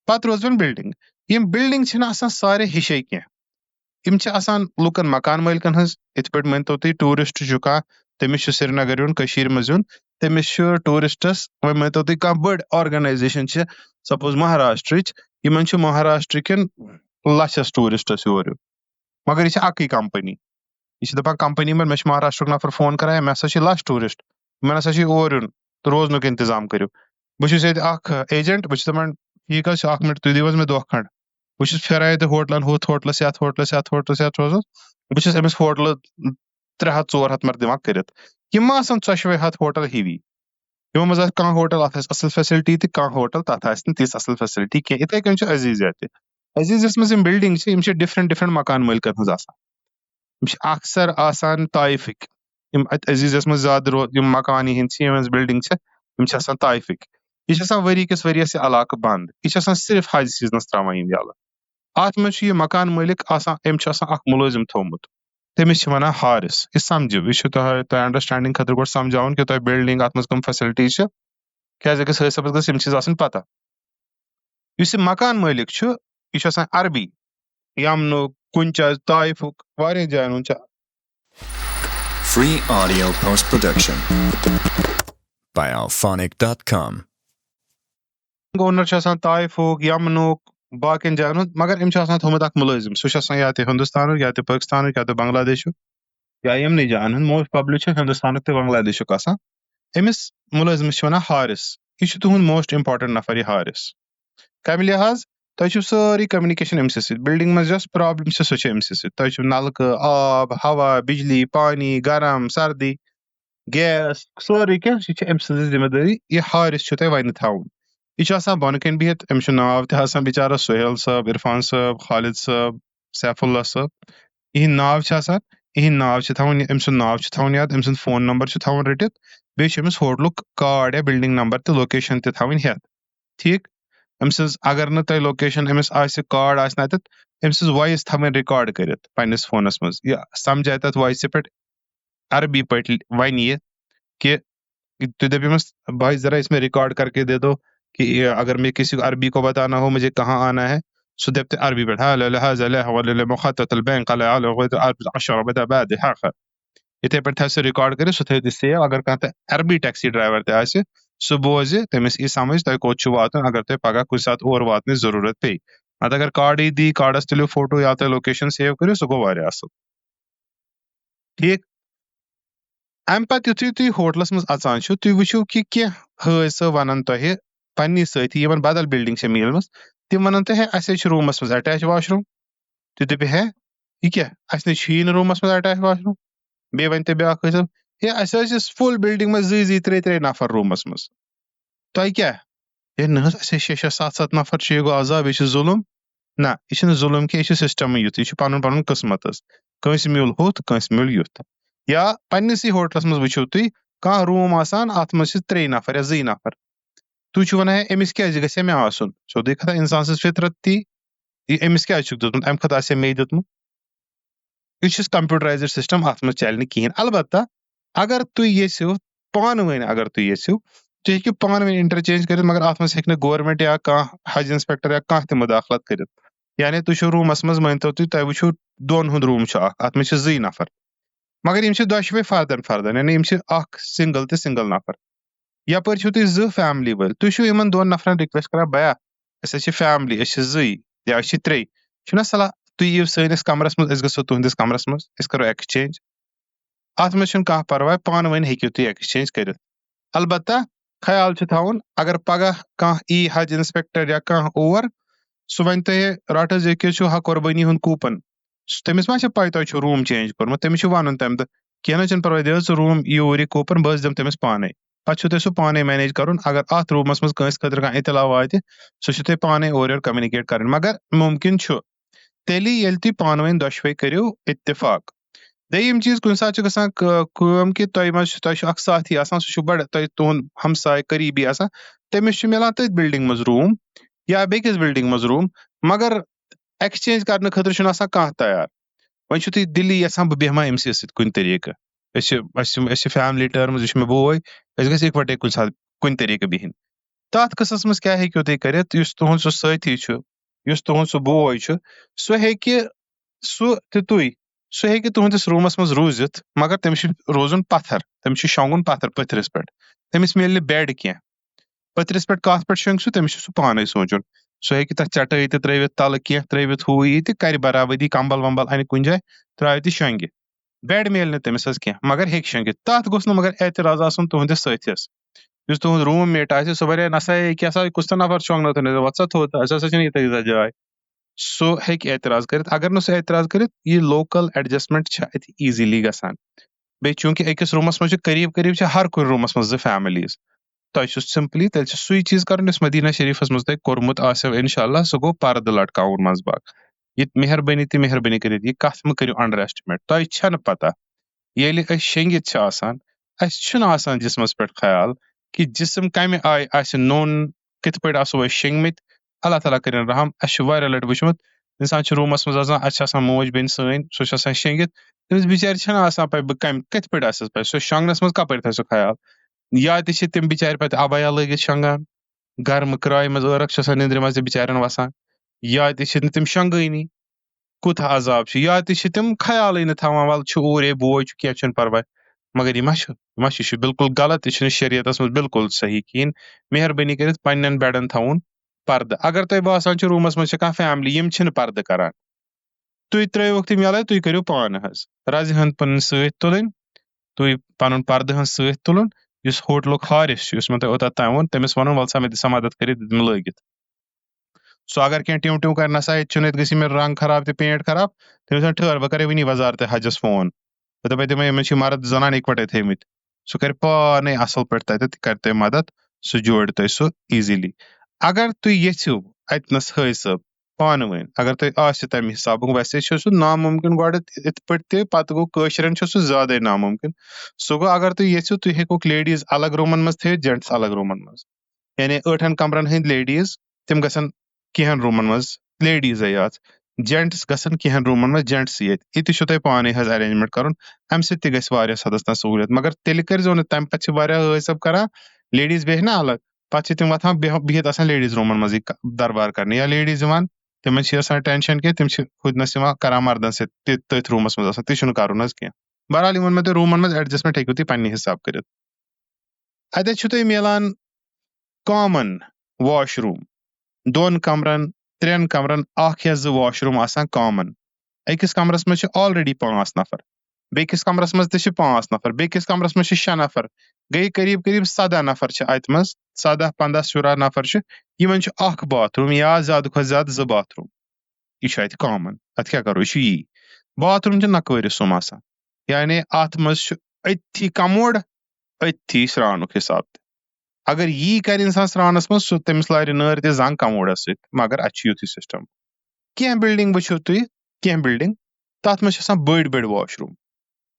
پتہٕ روز وۄنۍ بلڈنگ یِم بلڈنگ چھِنہٕ آسان سارے ہِشے کینٛہہ یِم چھِ آسان لُکن مکان مٲلکن ہٕنٛز یِتھ پٲٹھۍ مٲنتو تُہۍ ٹوٗرِسٹ چھُ کانٛہہ تٔمِس چھُ سرینگر یُن کٔشیٖرِ منٛز یُن تٔمِس چھُ ٹوٗرِسٹس وۄنۍ مٲنتو تُہۍ کانٛہہ بٔڑ آرگنایزیشن چھِ سپوز مہاراشٹرٕچ یِمن چھُ مہاراشٹرکٮ۪ن لچھس ٹوٗرِسٹس یور یُن مگر یہِ چھِ اکٕے کمپنی یہِ چھِ دپان کمپنی منٛز مےٚ چھُ مہاراشٹرُک نفر فون کران مےٚ ہسا چھِ لچھ ٹوٗرِسٹ یِمن ہسا چھُ اور یُن تہٕ روزنُک انتظام کٔرِو بہٕ چھُس ییٚتہِ اکھ ایجنٹ بہٕ چھُس دپان ٹھیٖک حظ چھُ 1 مِنٹ تُہۍ دِیِو حظ مےٚ دۄہ کھنڈ بہٕ چھُس پھیران ییٚتہِ ہوٹلن ہُتھ ہوٹلس یتھ ہوٹلس یتھ ہوٹلس یتھ ہوٹلس بہٕ چھُس أمِس ہوٹلہٕ 300 400 مر دِوان کٔرِتھ یِم ما آسان 2 ہتھ ہوٹل ہِوی یِمو منٛز آسہِ کانٛہہ ہوٹل اتھ آسہِ اصل فیسلٹی تہٕ کانٛہہ ہوٹل تتھ آسہِ نہٕ تِژھ اصل فیسلٹی کینٛہہ یِتھے کٔنۍ چھُ عزیٖزیا تہِ عزیٖزیس منٛز یِم بلڈنگ چھِ یِم چھِ ڈفرنٹ ڈفرنٹ مکان مٲلکن ہٕنٛز آسان یِم چھِ اکثر آسان طایفٕکۍ یِم اتہِ عزیٖزیس منٛز زیادٕ یِم مکانہِ ہِنٛدۍ چھِ یِم بلڈنگ چھِ یِم چھِ آسان طایفٕکۍ یہِ چھِ آسان ؤری کِس ؤریس یہِ علاقہٕ بنٛد یہِ چھِ آسان صرف حج سیٖزنس تراوان یِم یلہٕ اتھ منٛز چھُ یہِ مکان مٲلِک آسان أمۍ چھُ آسان اکھ مُلٲزِم تھوٚومُت تٔمِس چھِ ونان حارِس یہِ سمجھِو یہِ چھُ تۄہہِ انڈرسٹینڈنگ خٲطرٕ گۄڈٕ سمجھاوُن کہِ تۄہہِ بلڈنگ اتھ منٛز کٕم فیسلٹیٖز چھِ کیازِ أکِس حٲرثس گٔژھ یِم چیٖز آسٕنۍ پتہ یُس یہِ مکان مٲلِک چھُ یہِ چھُ آسان عربی یمنُک کُنچز طایفُک واریاہن جاین ہُنٛد چھُ Free audio post-production by alphonic.com. Owner چھُ آسان طایفُک یمنُک باقین جاین ہُنٛد مگر أمۍ چھُ آسان تھوٚومُت اکھ مُلٲزِم سُہ چھُ آسان یا تہِ ہندوستانُک یا تہِ پٲکِستانُک یا تہِ بنگلہ دیشُک یا یِمنٕے جاین ہُنٛد موسٹ پبلِک چھُ ہندوستانُک تہٕ بنگلہ دیشُک آسان أمِس مُلٲزِمس چھِ ونان حارِس یہِ چھُ تُہُنٛد موسٹ امپارٹنٹ نفر یہِ حارِس کمہِ لحاظ تۄہہِ چھُو سٲرٕے کمنِکیشن أمۍ سٕے سۭتۍ بلڈنگ منٛز یۄس پرابلم چھِ سۄ چھِ أمۍ سٕے سۭتۍ تۄہہِ چھُو نلکہٕ آب ہوا بجلی پانی گرم سردی گیس سورُے کینٛہہ سُہ چھِ أمۍ سٕنٛز ذمہٕ دٲری یہِ حارِس چھُو تۄہہِ وۄنۍ تھاوُن یہِ چھُ آسان بۄنہٕ کَنۍ بِہِتھ أمِس چھُ ناو تہِ آسان بِچارس سُہیل صٲب عرفان صٲب خالد صٲب سیف اللہ صٲب یِہِنٛدۍ ناو چھِ آسان یِہِنٛدۍ ناو چھِ تھاوُن أمۍ سُنٛد ناو چھُ تھاوُن یاد أمۍ سُنٛد فون نمبر چھُ تھاوُن رٔٹِتھ بیٚیہِ چھُ أمِس ہوٹلُک کاڈ یا بلڈنگ نمبر تہٕ لوکیشن تہِ تھاوٕنۍ ہیٚتھ ٹھیٖک أمۍ سٕنٛز اگر نہٕ تۄہہِ لوکیشن أمِس آسہِ کاڈ آسہِ نہٕ اَتٮ۪تھ أمۍ سٕنٛز وایِس تھاوٕنۍ رِکاڈ کٔرِتھ پننِس فونس منٛز یہِ سمجھایہِ تتھ وایسہِ پٮ۪ٹھ عربی پٲٹھۍ ونہِ یہِ کہِ تُہۍ دٔپِو أمِس بھائی ذرا اس میں ریکارڈ کر کے دے دو کہ اگر میں کسی عربی کو بتانا ہو مجھے کہاں آنا ہے سُہ دَپہِ تۄہہِ عربی پٮ۪ٹھ یِتھے پٲٹھۍ تھاوِ سُہ رِکاڈ کٔرِتھ سُہ تھٲیِو تُہۍ سیو اگر کانٛہہ تہِ عربی ٹیکسی ڈرایور تہِ آسہِ سُہ بوزِ تٔمِس یی سمجھ تۄہہِ کوٚت چھُ واتُن اگر تۄہہِ پگاہ کُنہِ ساتہٕ اور واتنٕچ ضروٗرت پیٚیہِ نتہٕ اگر کاڈٕے دی کاڈس تُلِو فوٹو یا تۄہہِ لوکیشن سیو کٔرِو سُہ گوٚو واریاہ اصل ٹھیٖک امہِ پتہٕ یُتھُے تُہۍ ہوٹلس منٛز اژان چھِو تُہۍ وٕچھِو کہِ کینٛہہ حٲدثہٕ وَنن تۄہہِ پننہِ سۭتی یِمن بدل بِلڈِنٛگ چھےٚ میلمٕژ تِم وَنن تۄہہِ ہے اَسہِ حظ چھُ روٗمَس منٛز اٹیچ واش روٗم تُہۍ دٔپِو ہے یہِ کیٛاہ اَسہِ نہٕ چھُیی نہٕ روٗمَس منٛز اٹیچ واش روٗم بیٚیہِ وَنہِ تۄہہِ بیٛاکھ حٲدثہٕ ہے اَسہِ حظ چھِ فُل بِلڈِنٛگ منٛز 2-3 نفر روٗمَس منٛز تۄہہِ کیٛاہ ہے نہ حظ اَسے 6-7 نفر چھِ یہِ گوٚو عذاب یہِ چھُ ظُلُم نہ یہِ چھُنہٕ ظُلُم کینٛہہ یہِ چھُ سِسٹمٕے یُتھ یہِ چھُ پنُن پنُن قٕسمت حظ کٲنٛسہِ میوٗل ہُتھ کٲنٛسہِ میوٗل یُتھ یا پننِسٕے ہوٹلس منٛز وٕچھِو تُہۍ کانٛہہ روٗم آسان اَتھ منٛز چھِ 3 نفر یا 2 نفر تُہۍ چھِو وَنان ہے أمِس کیٛازِ گژھِ ہا مےٚ آسُن سیوٚدُے کَتھا اِنسان سٕنٛز فطرت تی یہِ أمِس کیٛازِ چھُکھ دیُتمُت اَمہِ کھۄتہٕ آسہِ ہا میٚیہِ دیُتمُت یہِ چھُ کمپیوٗٹرایزٕڈ سِسٹم اَتھ منٛز چلہِ نہٕ کِہینۍ البتہ اگر تُہۍ یژھِو پانہٕ ؤنۍ اگر تُہۍ یژھِو تُہۍ ہیٚکِو پانہٕ ؤنۍ انٹرچینج کٔرِتھ مگر اَتھ منٛز ہیٚکہِ نہٕ گورمینٹ یا کانٛہہ حج انسپیکٹر یا کانٛہہ تہِ مُداخلت کٔرِتھ یعنی تُہۍ چھِو روٗمَس منٛز مٲنۍتو تُہۍ وٕچھِو 2 ہُنٛد روٗم چھُ اکھ اَتھ منٛز چھِ 2 نفر مگر یِم چھِ دۄشوے فردن یعنی یِم چھِ اکھ سنگل تہٕ سنگل نفر یپٲرۍ چھِو تُہۍ 2 فیملی وٲلۍ تُہۍ چھِو یِمن 2 نفرن رِکویسٹ کران بیا أسۍ حظ چھِ فیملی أسۍ چھِ 2 یا أسۍ چھِ 3 چھُنہ صلاح تُہۍ یِیِو سٲنِس کمرس منٛز أسۍ گژھو تُہنٛدِس کمرس منٛز أسۍ کرو ایکسچینج اتھ منٛز چھُنہٕ کانٛہہ پرواے پانہٕ ؤنۍ ہیٚکِو تُہۍ ایکسچینج کٔرِتھ البتہ خیال چھُ تھاوُن اگر پگاہ کانٛہہ ای حج انسپیکٹر یا کانٛہہ اور سُہ وَنہِ تۄہہِ رٹ حظ ییٚکہِ حظ چھُ ہا قۄربٲنی ہُنٛد کوپن تٔمِس ما چھِ پاے تۄہہِ چھُو روٗم چینج کوٚرمُت تٔمِس چھُ وَنُن تمہِ دۄہ کینٛہہ نہ چھُنہٕ پرواے دِ حظ ژٕ روٗم یوٗرۍ یہِ کوپن بہٕ حظ دِمہٕ تٔمِس پانے پتہٕ چھُو تۄہہِ سُہ پانے مینیج کرُن اگر اتھ روٗمس منٛز کٲنٛسہِ خٲطرٕ کانٛہہ اطلاع واتہِ سُہ چھُ تۄہہِ پانے اورٕ یورٕ کمنِکیٹ کرٕنۍ مگر مُمکِن چھُ تیٚلہِ ییٚلہِ تُہۍ پانہٕ ؤنۍ دۄشوے کٔرِو اتفاق دوٚیِم چیٖز کُنہِ ساتہٕ چھُ گژھان کٲم کہِ تۄہہِ چھُ اکھ ساتھی آسان سُہ چھُ بڑٕ تۄہہِ تُہُنٛد ہمساے قریٖبی آسان تٔمِس چھُ مِلان تٔتھۍ بِلڈِنٛگ منٛز روٗم یا بیٚکِس بِلڈِنٛگ منٛز روٗم مگر ایکسچینج کرنہٕ خٲطرٕ چھُنہٕ آسان کانٛہہ تیار وۄنۍ چھُو تُہۍ دِلی یژھان بہٕ بیٚہمہٕ أمسٕے سۭتۍ کُنہِ طریٖقہٕ أسۍ چھِ فیملی ٹٔرمٕز یہِ چھُ مےٚ بوے أسۍ گژھِ اِکوَٹے کُنہِ ساتہٕ کُنہِ طریٖقہٕ بِہِنۍ تتھ قٕصس منٛز کیٛاہ ہیٚکِو تُہۍ کٔرِتھ یُس تُہُنٛد سُہ سٲتھی چھُ یُس تُہُنٛد سُہ بوے چھُ سُہ ہیٚکہِ سُہ تہِ تُہۍ سُہ ہیٚکہِ تُہنٛدِس روٗمس منٛز روٗزِتھ مگر تٔمِس چھُ روزُن پتھر تٔمِس چھُ شۄنٛگُن پتھر پٔتھرِس پٮ۪ٹھ تٔمِس میلہِ نہٕ بیڈ کینٛہہ پٔتھرِس پٮ۪ٹھ کتھ پٮ۪ٹھ شۄنٛگہِ تٔمِس چھُ سُہ پانے سونٛچُن سُہ ہیٚکہِ تتھ چٹٲے تہِ ترٲوِتھ تلہٕ کینٛہہ ترٲوِتھ ہُہ یہِ تہِ کرِ برابٔدی کمبل ومبل انہِ کُنہِ جایہِ ترٛایہِ تہِ شۄنٛگہِ بیڈ میلہِ نہٕ تٔمِس حظ کینٛہہ مگر ہیٚکہِ شۄنٛگِتھ تتھ گوٚژھ نہٕ مگر اعتراض آسُن تُہنٛدِس سٲتھِس یُس تُہُنٛد روٗم میٹ آسہِ سُہ وَنہِ نسا ییٚکیٛاہ سا کُس تہٕ نفر شۄنٛگنو تہٕ وَژھ سا تھوٚد اَسہِ ہسا چھِنہٕ ییٖژاہ ییٖژاہ جاے سُہ ہیٚکہِ اعتراض کٔرِتھ اگر نہٕ سُہ اعتراض کٔرِتھ یہِ لوکل ایڈجسٹمنٹ چھِ اتہِ ایٖزیلی گژھان بیٚیہِ چوٗنٛکہِ أکِس روٗمس منٛز چھِ قریٖب چھِ ہر کُنہِ روٗمس منٛز 2 فیملیٖز تۄہہِ چھُ سمپلی تیٚلہِ چھُ سُے چیٖز کرُن یُس مدیٖنہ شریٖفس منٛز تۄہہِ کوٚرمُت آسیو انشاء اللہ سُہ گوٚو پردٕ لٹکاوُن منٛزٕ باگ یہِ مہربٲنی کٔرِتھ یہِ کتھ مہٕ کٔرِو انڈر ایسٹِمیٹ تۄہہِ چھنہٕ پتہ ییٚلہِ أسۍ شۄنٛگِتھ چھِ آسان اسہِ چھُنہٕ آسان جسمس پٮ۪ٹھ خیال کہِ جسم کمہِ آیہِ آسہِ نوٚن کِتھ پٲٹھۍ آسو أسۍ شۄنٛگمٕتۍ اللہ تعالیٰ کٔرِنۍ رحم اسہِ چھُ واریاہ لٹہِ وٕچھمُت انسان چھُ روٗمس منٛز آسان اسہِ چھِ آسان موج بیٚنہِ سٲنۍ سۄ چھِ آسان شۄنٛگِتھ تٔمِس بِچارِ چھنہٕ آسان پاے بہٕ کِتھ پٲٹھۍ آسٮ۪س پاے سُہ شۄنٛگنس منٛز کپٲرۍ تھایہِ سُہ خیال یا تہِ چھِ تِم بِچارِ پتہٕ ابیا لٲگِتھ شۄنٛگان گرمہٕ کرٛایہِ منٛز ٲرکھ چھِ آسان نِندرِ منٛز تہِ بِچارٮ۪ن وسان یا تہِ چھِ نہٕ تِم شۄنٛگٲنی کوٗتاہ عذاب چھُ یا تہِ چھِ تِم خیالٕے نہٕ تھاوان ولہٕ چھُ اوٗرۍ ہے بوے چھُ کینٛہہ چھُنہٕ پرواے مگر یہِ ما چھُ یہِ چھُ بالکُل غلط یہِ چھُنہٕ شریعتس منٛز بالکُل صحیح کِہینۍ مہربٲنی کٔرِتھ پننٮ۪ن بیڈن تھاوُن پردٕ اگر تۄہہِ باسان چھُ روٗمس منٛز چھِ کانٛہہ فیملی یِم چھِنہٕ پردٕ کران تُہۍ ترٲیوکھ تِم یَلے تُہۍ کٔرِو پانہٕ حظ رزِ ہٕنٛد پنٕنۍ سۭتۍ تُلٕنۍ تُہۍ پنُن پردٕ ہٕنٛز سۭتۍ تُلُن یُس ہوٹلُک حارِس چھُ یُس مےٚ تۄہہِ اوٚتتھ تام ووٚن تٔمِس وَنُن وَلہٕ سا مےٚ دِ سا مدد کٔرِتھ دِ تِم لٲگِتھ سُہ اگر کینٛہہ ٹِو کرِ نسا ییٚتہِ چھُنہٕ ییٚتہِ گژھِ مےٚ رنٛگ خراب تہِ پینٹ خراب تٔمِس وَنہِ ٹھٔہر بہٕ کرے وٕنی وزارتہِ حجس فون بہٕ دَپے تِمن یِمن چھِ مرد زنان اِکوَٹے تھٲیمٕتۍ سُہ کرِ پانے اصٕل پٲٹھۍ تتٮ۪تھ کرِ تۄہہِ مدد سُہ جورِ تۄہہِ سُہ ایٖزیلی اگر تُہۍ یژھِو اتنس حٲج صٲب پانہٕ ؤنۍ اگر تۄہہِ آسہِ تمہِ حسابُک ویسے چھُ سُہ نامُمکِن گۄڈٕ یِتھ پٲٹھۍ تہِ پتہٕ گوٚو کٲشرٮ۪ن چھُ سُہ زیادے نامُمکِن سُہ گوٚو اگر تُہۍ یژھِو تُہۍ ہیٚکوکھ لیڈیٖز الگ روٗمن منٛز تھٲیِتھ جینٹٕس الگ روٗمن منٛز یعنی 8 کمرن ہٕنٛدۍ لیڈیٖز تِم گژھن کینٛہن روٗمن منٛز لیڈیٖزے یاژ جینٹٕس گژھن کینٛہن روٗمن منٛز جینٹسٕے یٲتۍ یہِ تہِ چھُو تۄہہِ پانے حظ ارینجمنٹ کرُن امہِ سۭتۍ تہِ گژھِ واریاہ حدس تام سہوٗلیت مگر تیٚلہِ کٔرزیٚو نہٕ تمہِ پتہٕ چھِ واریاہ حٲج صٲب کران لیڈیٖز بیٚہہِ نا الگ پتہٕ چھِ تِم وۄتھان بِہِتھ آسان لیڈیٖز روٗمن منٛزٕے دربار کرنہِ یا لیڈیٖز یِوان تِمن چھِ آسان ٹینشن کینٛہہ تِم چھِ ہُتنس یِوان کران مردن سۭتۍ تٔتھۍ روٗمس منٛز آسان تہِ چھُنہٕ کرُن حظ کینٛہہ بہرحال یہِ ووٚن مےٚ تۄہہِ روٗمن منٛز ایڈجسٹمنٹ ہیٚکِو تُہۍ پننہِ حساب کٔرِتھ اتٮ۪تھ چھُو تۄہہِ مِلان کامن واش روٗم 2 کمرن 3 کمرن 1 یا 2 واش روٗم آسان کامن أکِس کمرس منٛز چھِ آلریڈی 5 نفر بیٚکِس کمرس منٛز تہِ چھِ 5 نفر، بیٚکِس کمرس منٛز چھِ 6 نفر، گٔے قریٖب قریٖب 17 نفر چھِ اتہِ منٛز، 17 15 شُراہ نفر چھِ، یِمن چھُ اکھ باتھ روٗم یا زیادٕ کھۄتہٕ زیادٕ 2 باتھ روٗم. یہِ چھُ اتہِ کامن. اتھ کیٛاہ کرو، یہِ چھُ یی. باتھ روٗم چھِ نَکوٲرِس سُم آسان، یعنی اتھ منٛز چھُ أتھی کموڈ، أتھی سرٛانُک حِساب تہِ. اگر یی کرِ اِنسان سرٛانس منٛز سُہ تٔمِس لارِ نٲر تہِ زنٛگ کموڈس سۭتۍ، مگر اتہِ چھُ یُتھُے سسٹم. کینٛہہ بِلڈنگ وٕچھِو تُہۍ، کینٛہہ بِلڈنگ تتھ منٛز چھِ آسان بٔڑۍ بٔڑۍ واش روٗم،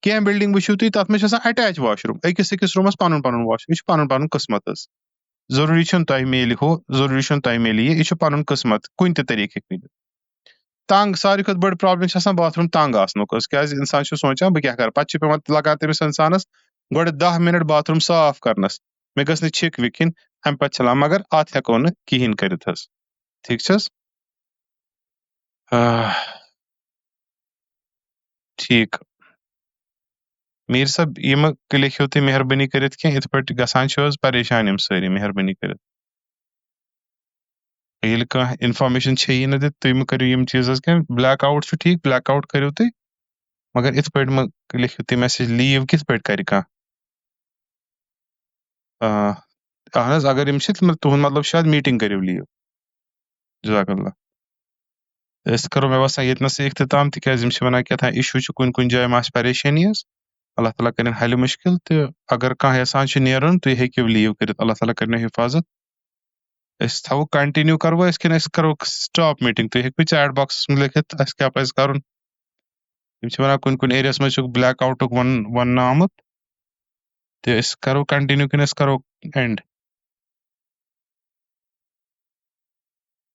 کینٛہہ بِلڈنگ وٕچھِو تُہۍ تتھ منٛز چھِ آسان اٹیچ واش روٗم، أکِس روٗمس پنُن پنُن واش روٗم. یہِ چھُ پنُن پنُن قٕسمت حظ. ضروٗری چھُنہٕ تۄہہِ میلہِ ہُہ، ضروٗری چھُنہٕ تۄہہِ میلہِ یہِ چھُ پنُن قٕسمت، کُنہِ تہِ طریٖقہٕ ہیٚکہِ میلِتھ. تنگ، ساروی کھۄتہٕ بٔڑ پرابلم چھِ آسان باتھ روٗم تنگ آسنُک حظ، کیٛازِ انسان چھُ سونٛچان بہٕ کیٛاہ کرٕ، پتہٕ چھُ پیٚوان لگان تٔمِس انسانس گۄڈٕ 10 مِنٹ باتھ روٗم صاف کرنس، مےٚ گٔژھ نہٕ چھِک وِک یِنۍ، امہِ پتہٕ ژھٕنان، مگر اتھ ہٮ۪کو نہٕ کِہینۍ کٔرِتھ حظ. ٹھیٖک چھِ حظ؟ ٹھیٖک. میٖر صٲب یِمہٕ لیکھِو تُہۍ مہربٲنی کٔرِتھ کینٛہہ یِتھ پٲٹھۍ گژھان چھِ حظ پریشان یِم سٲری، مہربٲنی کٔرِتھ. ییٚلہِ کانٛہہ انفارمیشن چھیی نہٕ دِتھ تُہۍ مہٕ کٔرِو یِم چیٖز حظ کینٛہہ. بلیک آوُٹ چھُ ٹھیٖک، بلیک آوُٹ کٔرِو تُہۍ، مگر یِتھ پٲٹھۍ مہٕ لیکھِو تُہۍ میسیج. لیٖو کِتھ پٲٹھۍ کرِ کانٛہہ؟ اہن حظ اگر یِم چھِ تُہُنٛد مطلب چھُ میٖٹِنگ کٔرِو لیٖو. جزاک اللہ. أسۍ کرو مےٚ باسان ییٚتنَسٕے اختتام، تِکیٛازِ یِم چھِ وَنان کیٛاہ اِشوٗ چھُ کُنہِ کُنہِ جایہِ ما آسہِ پریشٲنی حظ. اللہ تعالیٰ کٔرِنۍ حلہِ مُشکِل تہٕ اگر کانٛہہ یژھان چھُ نیرُن تُہۍ ہیٚکِو لیٖو کٔرِتھ. اللہ تعالیٰ کٔرِنو حِفاظت. أسۍ تھاوو کنٹِنیوٗ کرو أسۍ کِنہٕ أسۍ کرو سٹاپ میٖٹِنگ؟ تُہۍ ہیٚکوٕ چیٹ باکسس منٛز لیکھِتھ اَسہِ کیٛاہ پزِ کرُن. یِم چھِ وَنان کُنہِ کُنہِ ایریاہس منٛز چھُکھ بلیک آوُٹُک وننہٕ آمُت تہٕ أسۍ کرو کنٹِنیوٗ کِنہٕ أسۍ کرو اینڈ.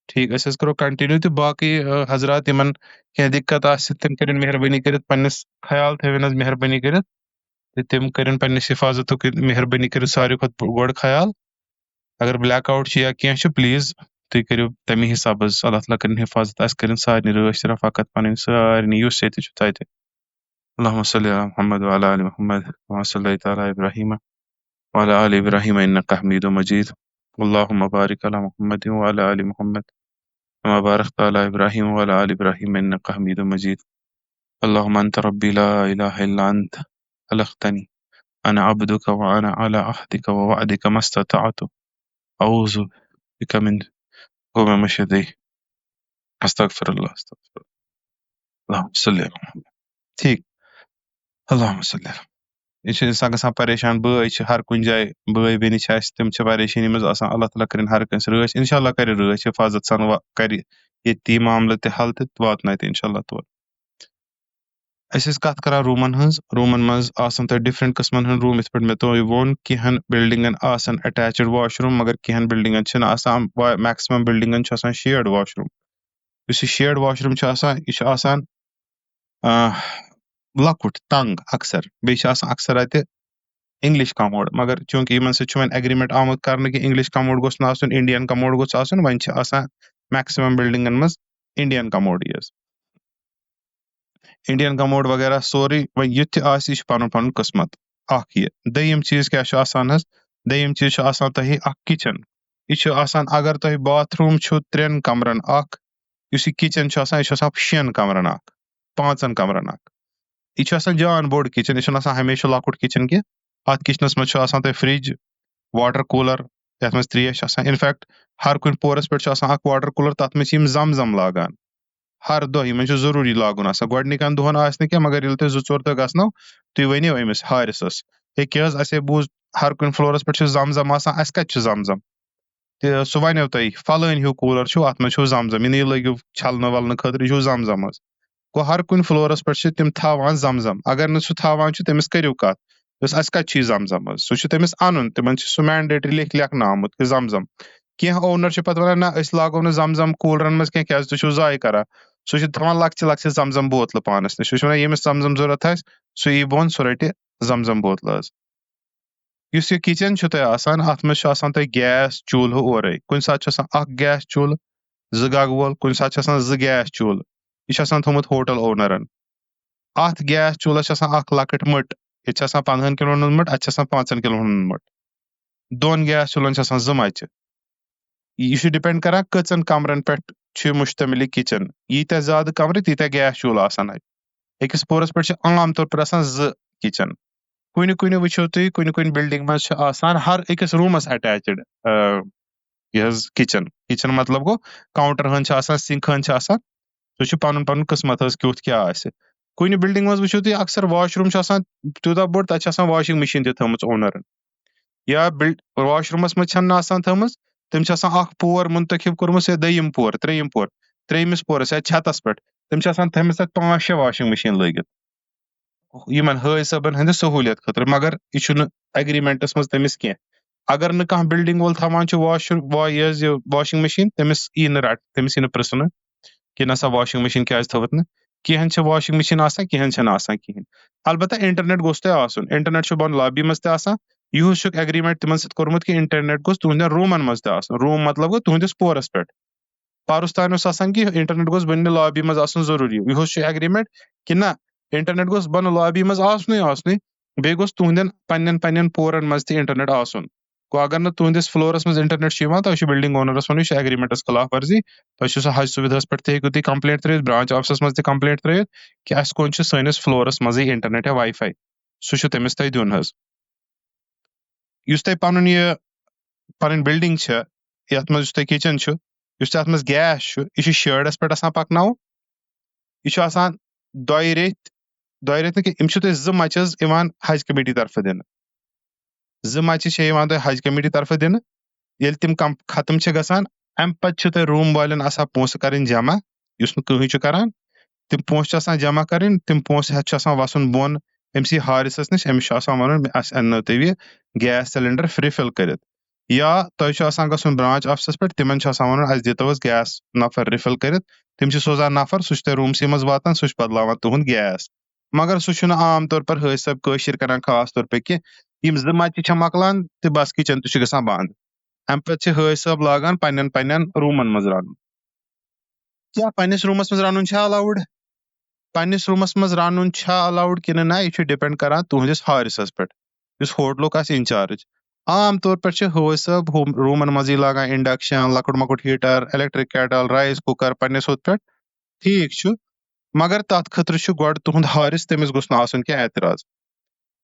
ٹھیٖک، أسۍ حظ کرو کنٹِنیوٗ تہٕ باقٕے حضرات یِمن کینٛہہ دِقت آسہِ تِم کٔرِنۍ مہربٲنی کٔرِتھ پننِس خیال تھٲوِنۍ حظ مہربٲنی کٔرِتھ تہٕ تِم کٔرِنۍ پننِس حفاظتُک مہربٲنی کٔرِتھ ساروی کھۄتہٕ گۄڈٕ خیال. اگر بلیک آوُٹ چھُ یا کینٛہہ چھُ پلیٖز تُہۍ کٔرِو تمی حساب حظ. اللہ تعالیٰ کٔرِنۍ حفاظت، اَسہِ کٔرِنۍ سارنٕے رٲچھ رفاقت پنٕنۍ سارنٕے یُس ییٚتہِ چھُ تَتہِ. اللهم صل على محمد وعلى آل محمد كما صليت على إبراهيم وعلى آل إبراهيم إنك حميد مجيد. اللهم بارك على محمد وعلى آل محمد كما باركت على إبراهيم وعلى آل إبراهيم إنك حميد مجيد. اللهم أنت ربي لا إله إلا أنت خلقتني أنا عبدك وأنا على عهدك ووعدك ما استطعت أعوذ بك من همزات أستغفر الله أستغفر الله. اللهم صل على محمد. ٹھیٖک. اللهم صل على. یہِ چھُ اِنسان گژھان پریشان، بٲے چھِ ہر کُنہِ جایہِ، بٲے بیٚنہِ چھِ اَسہِ تِم چھِ پریشٲنی منٛز آسان. اللہ تعالیٰ کٔرِنۍ ہر کٲنٛسہِ رٲچھ، اِنشاء اللہ کرِ رٲچھ حِفاظت سان کرِ ییٚتہِ یہِ معاملہٕ تہِ حل تہٕ واتنایہِ تہِ اِنشاء اللہ تور. أسۍ ٲسۍ کتھ کران روٗمن ہٕنٛز. روٗمن منٛز آسان تۄہہِ ڈِفرنٹ قٕسمن ہٕنٛدۍ روٗم، یِتھ پٲٹھۍ مےٚ تۄہہِ ووٚن. کینٛہن بِلڈنگن آسان اٹیچڈ واش روٗم، مگر کینٛہن بِلڈنگن چھِنہٕ آسان. میکسِمم بِلڈنگن چھُ آسان شِیٲرڈ واش روٗم. یُس یہِ شِیٲرڈ واش روٗم چھُ آسان یہِ چھُ آسان لۄکُٹ تنگ اکثر، بیٚیہِ چھِ آسان اکثر اتہِ انگلش کموڈ. مگر چوٗنکہِ یِمن سۭتۍ چھُ وۄنۍ ایگریمنٹ آمُت کرنہٕ کہِ انگلش کموڈ گوٚژھ نہٕ آسُن، انڈین کموڈ گوٚژھ آسُن، وۄنۍ چھِ آسان میکسِمم بِلڈنگن منٛز انڈین کموڈٕے حظ. انڈین کموڈ وغیرہ سورُے. وۄنۍ یہِ تہِ آسہِ یہِ چھُ پنُن پنُن قٕسمت. اکھ یہِ. دوٚیِم چیٖز کیٛاہ چھُ آسان حظ؟ دوٚیِم چیٖز چھُ آسان تۄہہِ اکھ کِچن. یہِ چھُ آسان اگر تۄہہِ باتھ روٗم چھُ 3 کمرن اکھ، یُس یہِ کِچن چھُ آسان یہِ چھُ آسان 6 کمرن اکھ، 5 کمرن اکھ. یہِ چھُ آسان جان بوٚڑ کِچن، یہِ چھُنہٕ آسان ہمیشہِ لۄکُٹ کِچن کینٛہہ. اتھ کِچنس منٛز چھُ آسان تۄہہِ فرج، واٹر کوٗلر یتھ منٛز تریش چھِ آسان. انفیکٹ ہر کُنہِ پورس پٮ۪ٹھ چھُ آسان اکھ واٹر کوٗلر، تتھ منٛز چھِ یِم زم لاگان ہر دۄہ. یِمن چھُ ضروٗری لاگُن آسان. گۄڈٕنِکٮ۪ن دۄہن آسہِ نہٕ کینٛہہ، مگر ییٚلہِ تُہۍ 2-4 دۄہ گژھنو تُہۍ ؤنِو أمِس حارِسس ہے کیٛاہ حظ اَسے بوٗز ہر کُنہِ فلورس پٮ۪ٹھ چھُ زم آسان، اَسہِ کتہِ چھُ زم. تہٕ سُہ ونیو تۄہہِ فلٲنۍ ہیوٗ کوٗلر چھُ اتھ منٛز چھُو زم، یہِ لٲگِو چھلنہٕ ولنہٕ خٲطرٕ، یہِ چھُو زم حظ. گوٚو ہر کُنہِ فلورس پٮ۪ٹھ چھِ تِم تھاوان زم. اگر نہٕ سُہ تھاوان چھُ تٔمِس کٔرِو کتھ اَسہِ کتہِ چھُ یہِ زم حظ. سُہ چھُ تٔمِس انُن، تِمن چھُ سُہ مینڈیٹری لیکھنہٕ آمُت کہِ زم. کینٛہہ اونر چھِ پتہٕ ونان نہ أسۍ لاگو نہٕ زم کوٗلرن منٛز کینٛہہ کیٛازِ تُہۍ چھِو ضایہِ کران. سُہ چھُ تھاوان لۄکچہِ زم بوتلہٕ پانس نِش. سُہ چھُ ونان ییٚمِس زم ضوٚرتھ آسہِ سُہ یی بۄن، سُہ رٹہِ زم بوتلہٕ حظ. یُس یہِ کِچن چھُ تۄہہِ آسان اتھ منٛز چھُ آسان تۄہہِ گیس چوٗلہٕ اورے. کُنہِ ساتہٕ چھُ آسان اکھ گیس چوٗلہٕ 2 گگہٕ وول، کُنہِ ساتہٕ چھُ آسان 2 گیس چوٗلہٕ. یہِ چھُ آسان تھوٚومُت ہوٹل اونرن. اتھ گیس چوٗلس چھِ آسان اکھ لۄکٕٹ مٔٹ، ییٚتہِ چھِ آسان 15 کِلون ہُنٛد مٔٹ، اتہِ چھِ آسان 5 کِلون ہُنٛد مٔٹ. 2 گیس چوٗلن چھِ آسان 2 مچہِ. یہِ چھُ ڈِپینڈ کران کٔژن کمرن پٮ۪ٹھ چھُ مُشتمل یہِ کِچن. ییٖتیاہ زیادٕ کمرٕ تیٖتیاہ گیس چوٗلہٕ آسان اتہِ. أکِس پورس پٮ۪ٹھ چھِ عام طور پر آسان 2 کِچن. کُنہِ کُنہِ وٕچھو تُہۍ کُنہِ بِلڈِنٛگ منٛز چھِ آسان ہر أکِس روٗمَس اَٹیچٕڈ یہِ حظ کِچن مطلب گوٚو کاوُنٹر ہن چھِ آسان سِنک ہن چھِ آسان سُہ چھُ پَنُن پَنُن قٕسمت حظ کیُتھ کیٛاہ آسہِ. کُنہِ بِلڈِنٛگ منٛز وٕچھو تُہۍ اکثر واش روٗم چھُ آسان تیوٗتاہ بوٚڑ تَتہِ چھِ آسان واشِنٛگ مِشیٖن تہِ تھٲومٕژ اونرَن, یا واش روٗمَس منٛز چھَنہٕ آسان تھٲومٕژ, تِم چھِ آسان اکھ پور مُنتخب کوٚرمُت یا دوٚیِم پور ترٛیٚیِمِس پورَس یا چھتَس پٮ۪ٹھ تِم چھِ آسان تھٲومٕژ تَتہِ 5-6 واشِنٛگ مِشیٖن لٲگِتھ یِمن حٲج صٲبن ہٕنٛدِ سہوٗلیت خٲطرٕ, مگر یہِ چھُنہٕ ایگریمنٹس منٛز تٔمِس کینٛہہ. اگر نہٕ کانٛہہ بِلڈِنٛگ وول تھاوان چھُ یہِ واشِنٛگ مِشیٖن تٔمِس یی نہٕ پرٛژھنہٕ کہِ نسا واشِنٛگ مِشیٖن کیٛازِ تھٲوٕتھ نہٕ. کینٛہن چھِ واشِنٛگ مِشیٖن آسان کینٛہن چھنہٕ آسان کِہینۍ. البتہ اِنٹرنیٹ گوٚژھ تۄہہِ آسُن, اِنٹرنیٹ چھُ بۄن لابی منٛز تہِ آسان, یِہُس چھُکھ ایگریمنٹ تِمن سۭتۍ کوٚرمُت کہِ اِنٹرنیٹ گوٚژھ تُہنٛدٮ۪ن روٗمن منٛز تہِ آسُن. روٗم مطلب گوٚو تُہنٛدِس پورس پٮ۪ٹھ. پرُس تانۍ اوس آسان کہِ اِنٹرنیٹ گوٚژھ بۄنہِ لابی منٛز آسُن ضروٗری, یِہُس چھُ ایگریمنٹ کہِ نہ اِنٹرنیٹ گوٚژھ بۄنہٕ لابی منٛز آسنُے بیٚیہِ گوٚژھ تُہنٛدٮ۪ن پننٮ۪ن پورن منٛز تہِ اِنٹرنیٹ آسُن. گوٚو اگر نہٕ تُہنٛدِس فلورس منٛز اِنٹرنیٹ چھُ یِوان تۄہہِ چھُ بِلڈِنٛگ اونرس وَنُن یہِ چھُ ایگریمنٹس خلاف ورزی. تۄہہِ چھُ سُہ حج سُوِدھاہس پٮ۪ٹھ تہِ ہیٚکِو تُہۍ کمپلینٹ ترٲوِتھ, برانچ آفسس منٛز تہِ کمپلینٹ ترٲوِتھ کہِ اَسہِ کوٚن چھُ سٲنِس فلورس منٛزٕے اِنٹرنیٹ یا واے فاے, سُہ چھُ تٔمِس تۄہہِ دیُن حظ. یُس تۄہہِ پنٕنۍ بِلڈِنٛگ چھےٚ یتھ منٛز یُس تۄہہِ کِچن چھُ, یُس تۄہہِ اتھ منٛز گیس چھُ, یہِ چھُ شیڈس پٮ۪ٹھ آسان پکناوُن. یہِ چھُ آسان 2 رٮ۪تھ نہٕ کینٛہہ, یِم چھِ تۄہہِ 2 مچہِ حظ یِوان حج کمیٹی طرفہٕ دِنہٕ. 2 مچہِ چھےٚ یِوان تۄہہِ حج کمیٹی طرفہٕ دِنہٕ. ییٚلہِ تِم ختم چھِ گژھان امہِ پتہٕ چھِ تۄہہِ روٗم والٮ۪ن آسان پونٛسہٕ کرٕنۍ جمع, یُس نہٕ کٕہٕنۍ چھُ کران. تِم پونٛسہٕ چھِ آسان جمع کرٕنۍ, تِم پونٛسہٕ ہٮ۪تھ چھُ آسان وسُن بۄن أمسٕے حارِسس نِش, أمِس چھُ آسان ونُن اَسہِ اننٲو تُہۍ یہِ گیس سلینڈر فری فل کٔرِتھ, یا تۄہہِ چھُ آسان گژھُن برانچ آفسس پٮ۪ٹھ, تِمن چھُ آسان ونُن اَسہِ دِتو حظ گیس نفر رِفل کٔرِتھ. تِم چھِ سوزان نفر, سُہ چھُ تۄہہِ روٗمسٕے منٛز واتان, سُہ چھُ بدلاوان تُہُنٛد گیس. مگر سُہ چھُنہٕ عام طور پر حٲج صٲب کٲشِر کران خاص طور پے کینٛہہ, یِم 2 مچہِ چھےٚ مۄکلان تہٕ بس کِچن تہِ چھُ گژھان بنٛد. امہِ پتہٕ چھِ حٲج صٲب لاگان پننٮ۪ن روٗمن منٛز رنُن. کیٛاہ پننِس روٗمس منٛز رنُن چھا الاوُڈ؟ پننِس روٗمس منٛز رنُن چھا الاوُڈ کِنہٕ نہ, یہِ چھُ ڈِپینڈ کران تُہنٛدِس حارِسس پٮ۪ٹھ یُس ہوٹلُک آسہِ اِنچارٕج. عام طور پٮ۪ٹھ چھِ حٲج صٲب روٗمن منٛزٕے لاگان انڈکشن, لۄکُٹ مۄکُٹ heater, electric kettle, rice cooker پننِس ہُتھ پٮ۪ٹھ. ٹھیٖک چھُ, مگر تتھ خٲطرٕ چھُ گۄڈٕ تُہنٛد حارِس, تٔمِس گوٚژھ نہٕ آسُن کینٛہہ اعتراض.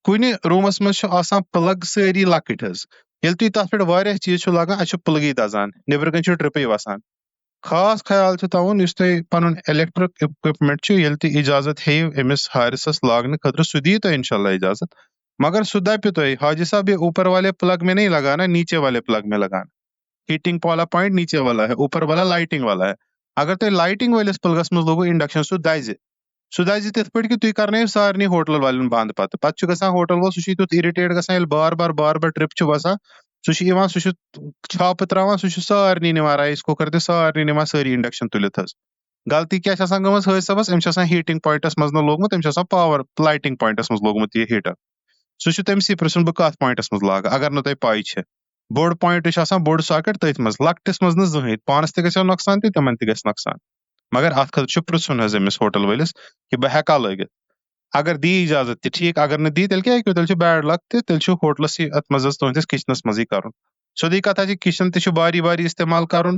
کُنہِ روٗمس منٛز چھُ آسان پٕلگ سٲری لۄکٕٹۍ حظ, ییٚلہِ تُہۍ تتھ پٮ۪ٹھ واریاہ چیٖز چھِو لاگان اَسہِ چھُ پٕلگٕے دزان, نیبرٕ کنۍ چھُ ٹرپٕے وسان. خاص خیال چھُ تھاوُن یُس تۄہہِ پنُن الیکٹرک اِکوپمنٹ چھُ, ییٚلہِ تُہۍ اِجازت ہیٚیِو أمِس حارِسس لاگنہٕ خٲطرٕ سُہ دِیہِ تۄہہِ انشاءاللہ اِجازت, مگر سُہ دپہِ تۄہہِ حاجی صاحب یہ اوپر والے پلگ میں نہیں لگانا, نیچے والے پلگ میں لگانا. ہیٹنگ والا پوائنٹ نیچے والا ہے, اوپر والا لائٹنگ والا ہے. اگر تۄہہِ لائٹنگ وٲلِس پلگس منٛز لوگوٗ انڈکشن, سُہ دزِ تِتھ پٲٹھۍ کہِ تُہۍ کرنٲیِو سارنٕے ہوٹل والٮ۪ن بنٛد. پتہٕ چھُ گژھان ہوٹل وول, سُہ چھُ تیُتھ اِرِٹیٹ گژھان ییٚلہِ بار بار ٹرپ چھُ وسان. سُہ چھُ یِوان, سُہ چھُ چھاپہٕ تراوان, سُہ چھُ سارنٕے نِوان رایس کُکر تہِ سارنٕے نِوان سٲری انڈکشن تُلِتھ حظ. غلطی کیٛاہ چھِ آسان گٔمٕژ حٲج صٲبس, أمِس چھُ آسان ہیٹنگ پوینٹس منٛز نہٕ لوگمُت, أمِس چھُ آسان پاور لایٹنگ پوینٹس منٛز لوگمُت یہِ ہیٖٹر. سُہ چھُ تٔمسٕے پرژھُن بہٕ کتھ پوینٹس منٛز لاگہٕ, اگر نہٕ تۄہہِ پاے چھِ. بوٚڑ پوینٹ چھُ آسان بوٚڑ ساکٹ تٔتھۍ منٛز, لۄکٹِس منٛز نہٕ زٕہٕنۍ, پانس تہِ گژھِ نۄقصان تہِ تِمن تہِ گژھِ نۄقصان. مگر اتھ خٲطرٕ چھُ پرژھُن حظ أمِس ہوٹل وٲلِس کہِ بہٕ ہیٚکا لٲگِتھ. اگر دی اِجازت تہِ ٹھیٖک, اگر نہٕ دی تیٚلہِ کیٛاہ ہیٚکِو, تیٚلہِ چھُ بیڈ لک تہِ, تیٚلہِ چھُ ہوٹلسٕے اتھ منٛز حظ تُہنٛدِس کچنس منٛزٕے کرُن. سیٚودُے کتھا چھِ, کچن تہِ چھُ باری استعمال کرُن,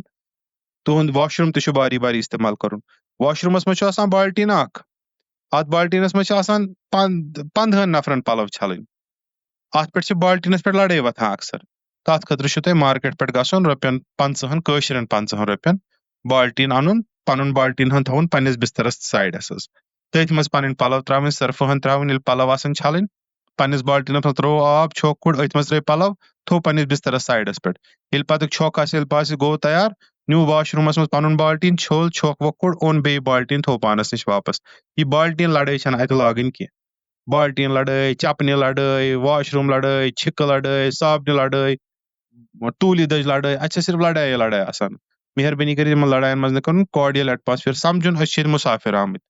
تُہنٛد واش روٗم تہِ چھُ باری استعمال کرُن. واش روٗمس منٛز چھُ آسان بالٹیٖن اکھ, اتھ بالٹیٖنس منٛز چھِ آسان 15 نفرن پلو چھلٕنۍ. اتھ پٮ۪ٹھ چھِ بالٹیٖنس پٮ۪ٹھ لڑٲے وۄتھان اکثر. تتھ خٲطرٕ چھُ تۄہہِ مارکیٹ پٮ۪ٹھ گژھُن, رۄپین 50 بالٹیٖن انُن, پنُن بالٹیٖن ہن تھاوُن پننِس بسترس سایڈس حظ, تٔتھۍ منٛز پنٕنۍ پلو تراوٕنۍ, سرفہٕ ہن تراوٕنۍ, ییٚلہِ پلو آسن چھلٕنۍ, پننِس بالٹیٖنس منٛز ترٛوو آب, چھوٚکھ کوٚڑ, أتھۍ منٛز ترٲے پلو, تھوٚو پننِس بسترس سایڈس پٮ۪ٹھ. ییٚلہِ پتہٕ چھوٚکھ آسہِ, ییٚلہِ باسہِ گوٚو تیار, نیوٗ واش روٗمس منٛز پنُن بالٹیٖن, چھوٚل, چھوٚکھ ووٚکھ کوٚڑ, اوٚن بیٚیہِ بالٹیٖن, تھوٚو پانس نِش واپس. یہِ بالٹیٖن لڑٲے چھنہٕ اتہِ لاگٕنۍ کینٛہہ. بالٹیٖن لڑٲے, چپنہِ لڑٲے, واش روٗم لڑٲے, چھِکہٕ لڑٲے, صابنہِ لڑٲے, ٹوٗلہِ دٔج لڑٲے, اتہِ چھِ صرف لڑایے آسان. مہربٲنی کٔرِتھ یِمن لڑاین منٛز نہٕ کرُن, کاڈِیل ایٹماسفیر سمجُن, أسۍ چھِ ییٚتہِ مُسافِر آمٕتۍ,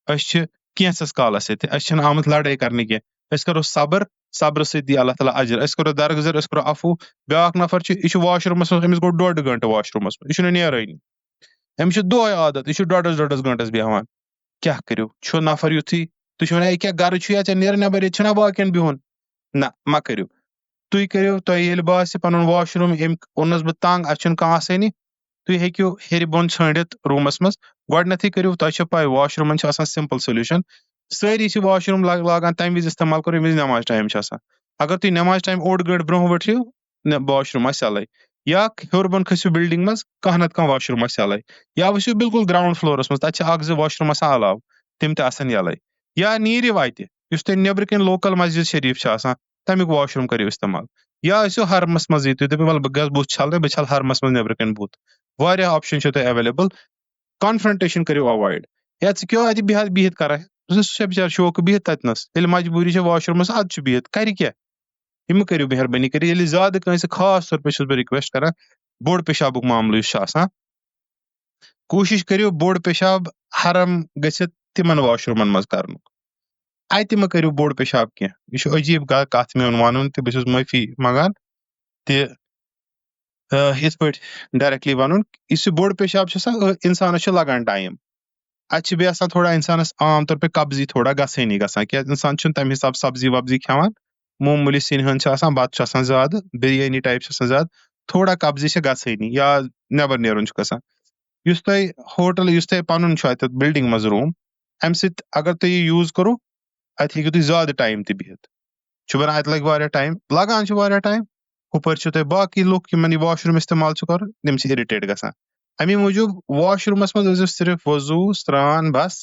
أسۍ چھِ کینٛژس کالس ییٚتہِ, أسۍ چھِنہٕ آمٕتۍ لڑٲے کرنہِ کینٛہہ. أسۍ کرو صبر, صبرٕ سۭتۍ دی اللہ تعالیٰ اجر. أسۍ کرو درگُزر, أسۍ کرو عفوٗ. بیاکھ نفر چھُ, یہِ چھُ واش روٗمس منٛز, أمِس گوٚو 1.5 گٲنٹہٕ واش روٗمس منٛز, یہِ چھُنہٕ نیرٲنی, أمِس چھُ دۄہے عادت, یہِ چھُ 1.5 گٲنٹس بیہوان. کیٛاہ کٔرِو, چھُ نفر یُتھُے, تُہۍ چھِو ونان یہِ کیٛاہ گرٕ چھُ یا ژےٚ نیرٕ نٮ۪بر, ییٚتہِ چھُنہ باقین بِہُن. نہ مہ کٔرِو, تُہۍ کٔرِو, تۄہہِ ییٚلہِ باسہِ پنُن واش روٗم أمۍ اوٚنُس بہٕ تنگ, اَسہِ چھُنہٕ کانٛہہ آسٲنی, تُہۍ ہیٚکِو ہیٚرِ بۄن ژھٲنڈِتھ روٗمس منٛز. گۄڈٕنیتھٕے کٔرِو, تۄہہِ چھو پاے واش روٗمن چھِ آسان سمپل سولوٗشن, سٲری چھِ واش روٗم لاگان تَمہِ وِزِ استعمال کَرو ییٚمہِ وِزِ نٮ۪ماز ٹایم چھُ آسان. اگر تُہۍ نٮ۪ماز ٹایم اوٚڑ گٲنٛٹہٕ برٛونٛہہ ؤٹھِو واش روٗم آسہِ یَلَے, یا ہیوٚر بۄن کھٔسِو بِلڈِنٛگ منٛز کانٛہہ نَتہٕ کانٛہہ واش روٗم آسہِ یَلَے, یا ؤسِو بِلکُل گرٛاوُنٛڈ فٕلورَس منٛز تَتہِ چھِ 1-2 واش روٗم آسان علاوٕ تِم تہِ آسان یَلَے, یا نیٖرِو اَتہِ یُس تۄہہِ نیٚبرٕ کَنۍ لوکَل مسجد شریٖف چھِ آسان تَمیُک واش روٗم کٔرِو استعمال, یا ٲسِو حرمَس منٛزٕے تُہۍ دٔپِو وَلہٕ بہٕ گژھٕ بُتھ چھَلنہِ بہٕ چھَلہٕ حرمَس منٛز نیٚبرٕ کَنۍ بُتھ. واریاہ آپشن چھِ تۄہہِ ایویلیبل. کانفرنٹیشن کٔرِو اوایڈ. یا ژٕ کیٛاہ اَتہِ بِہِتھ کران, سُہ چھِ بِچارٕ شوقہٕ بِہِتھ تَتِنَس, ییٚلہِ مجبوٗری چھِ واش روٗمَس اَدٕ چھُ بِہِتھ کَرِ کیٛاہ, یہِ مہٕ کٔرِو مہربٲنی کٔرِتھ. ییٚلہِ زیادٕ کٲنٛسہِ خاص طور پے چھُس بہٕ رِکویسٹ کران بوٚڑ پیشابُک معاملہٕ یُس چھُ آسان, کوٗشِش کٔرِو بوٚڑ پیشاب حرم گٔژھِتھ تِمن واش روٗمن منٛز کرنُک. اَتہِ مہٕ کٔرِو بوٚڑ پیشاب کیٚنٛہہ. یہِ چھُ عجیٖب کَتھ میون وَنُن تہٕ بہٕ چھُس معٲفی منٛگان تہِ یِتھ پٲٹھۍ ڈایریکٹلی وَنُن. یُس یہِ بوٚڑ پیشاب چھُ آسان اِنسانَس چھُ لگان ٹایم. اَتہِ چھِ بیٚیہِ آسان تھوڑا اِنسانَس عام طور پے قبضی تھوڑا گژھٲنی گژھان, کیٛازِ اِنسان چھُنہٕ تَمہِ حِساب سبزی وبزی کھٮ۪وان, معموٗلی سِنہِ ہٕنٛز چھِ آسان, بَتہٕ چھُ آسان زیادٕ, بِریانی ٹایپ چھِ آسان زیادٕ, تھوڑا قبضی چھِ گژھٲنی یا نٮ۪بر نیرُن چھُ گژھان. یُس تۄہہِ ہوٹل یُس تۄہہِ پَنُن چھُ اَتٮ۪تھ بِلڈِنٛگ منٛز روٗم, اَمہِ سۭتۍ اگر تُہۍ یہِ یوٗز کوٚرُو اَتہِ ہیٚکِو تُہۍ زیادٕ ٹایم تہِ بِہِتھ. چھُ بَنان اَتہِ لگہِ واریاہ ٹایم, لگان چھُ واریاہ ٹایم, ہُپٲرۍ چھِو تۄہہِ باقٕے لُکھ یِمن یہِ واش روٗم استعمال چھُ کَرُن تِم چھِ اِرِٹیٹ گژھان. اَمی موٗجوٗب واش روٗمَس منٛز ٲسۍزیو صرف وضوٗ سرٛان بس,